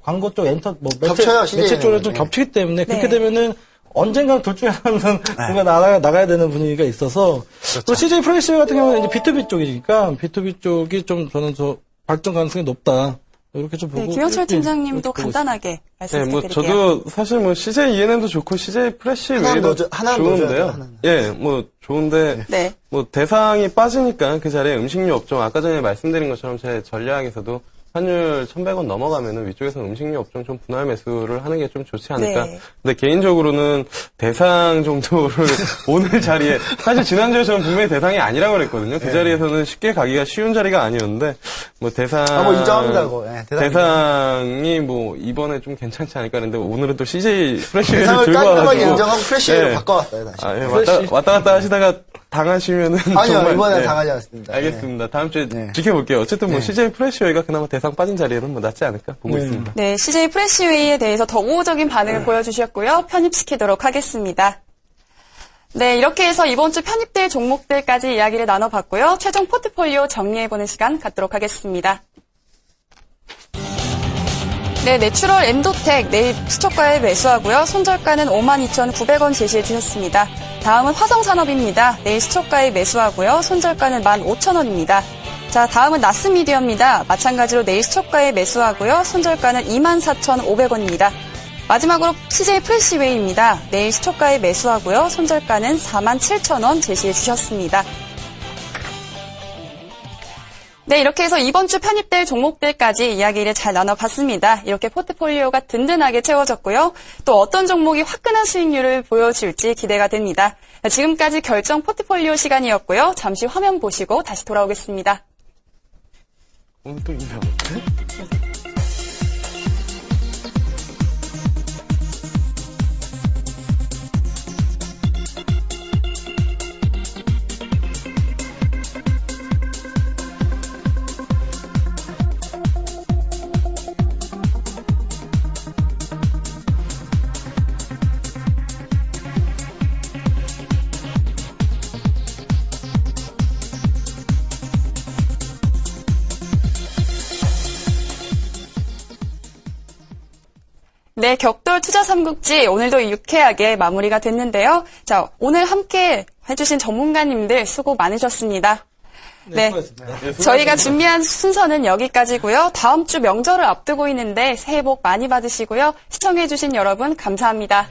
광고 쪽 엔터 뭐 매체 쪽에 좀 겹치기 때문에 그렇게 되면은 언젠가 둘 중에 하나는 뭔가 나가야 되는 분위기가 있어서 또 CJ 프레시웨이 같은 경우는 이제 B2B 쪽이니까 B2B 쪽이 좀 저는 더 발전 가능성이 높다. 이렇게 좀 보고. 네, 김영철 팀장님도 간단하게 말씀 부탁드릴게요. 저도 사실 뭐 CJ ENM도 좋고 CJ 프레시웨이도 좋은데요. 뭐 좋은데 뭐 대상이 빠지니까 그 자리에 음식료 업종 아까 전에 말씀드린 것처럼 제 전략에서도 환율 1,100원 넘어가면은 위쪽에서 음식료 업종 좀 분할 매수를 하는 게 좀 좋지 않을까. 근데 개인적으로는 대상 정도를 오늘 자리에 사실 지난주에 저는 분명히 대상이 아니라고 그랬거든요. 그 자리에서는 쉽게 가기가 쉬운 자리가 아니었는데 뭐 대상 뭐 인정합니다. 대상이 뭐 이번에 좀 괜찮지 않을까 했는데 오늘은 또 CJ 프레시웨이를 대상을 들고 깔끔하게 와가지고 인정하고 프레시웨이로 바꿔왔어요. 다시. 왔다 갔다 하시다가 당하시면은 아니요, 정말, 이번엔 당하지 않습니다. 알겠습니다. 다음 주에 지켜볼게요. 어쨌든 뭐 CJ 프레시웨이가 그나마 대상 빠진 자리에는 뭐 낫지 않을까 보고 있습니다. 네, CJ 프레시웨이에 대해서 더 우호적인 반응을 보여주셨고요. 편입시키도록 하겠습니다. 네, 이렇게 해서 이번 주 편입될 종목들까지 이야기를 나눠봤고요. 최종 포트폴리오 정리해보는 시간 갖도록 하겠습니다. 네, 내추럴 엔도텍 내일 수초가에 매수하고요. 손절가는 52,900원 제시해 주셨습니다. 다음은 화성산업입니다. 내일 수초가에 매수하고요. 손절가는 15,000원입니다. 자, 다음은 나스미디어입니다. 마찬가지로 내일 수초가에 매수하고요. 손절가는 24,500원입니다. 마지막으로 CJ 프레시웨이입니다. 내일 수초가에 매수하고요. 손절가는 47,000원 제시해 주셨습니다. 네, 이렇게 해서 이번 주 편입될 종목들까지 이야기를 잘 나눠봤습니다. 이렇게 포트폴리오가 든든하게 채워졌고요. 또 어떤 종목이 화끈한 수익률을 보여줄지 기대가 됩니다. 지금까지 결정 포트폴리오 시간이었고요. 잠시 화면 보시고 다시 돌아오겠습니다. 오늘 또 인사 네, 격돌 투자 삼국지 오늘도 유쾌하게 마무리가 됐는데요. 자, 오늘 함께 해주신 전문가님들 수고 많으셨습니다. 네, 저희가 준비한 순서는 여기까지고요. 다음 주 명절을 앞두고 있는데 새해 복 많이 받으시고요. 시청해주신 여러분 감사합니다.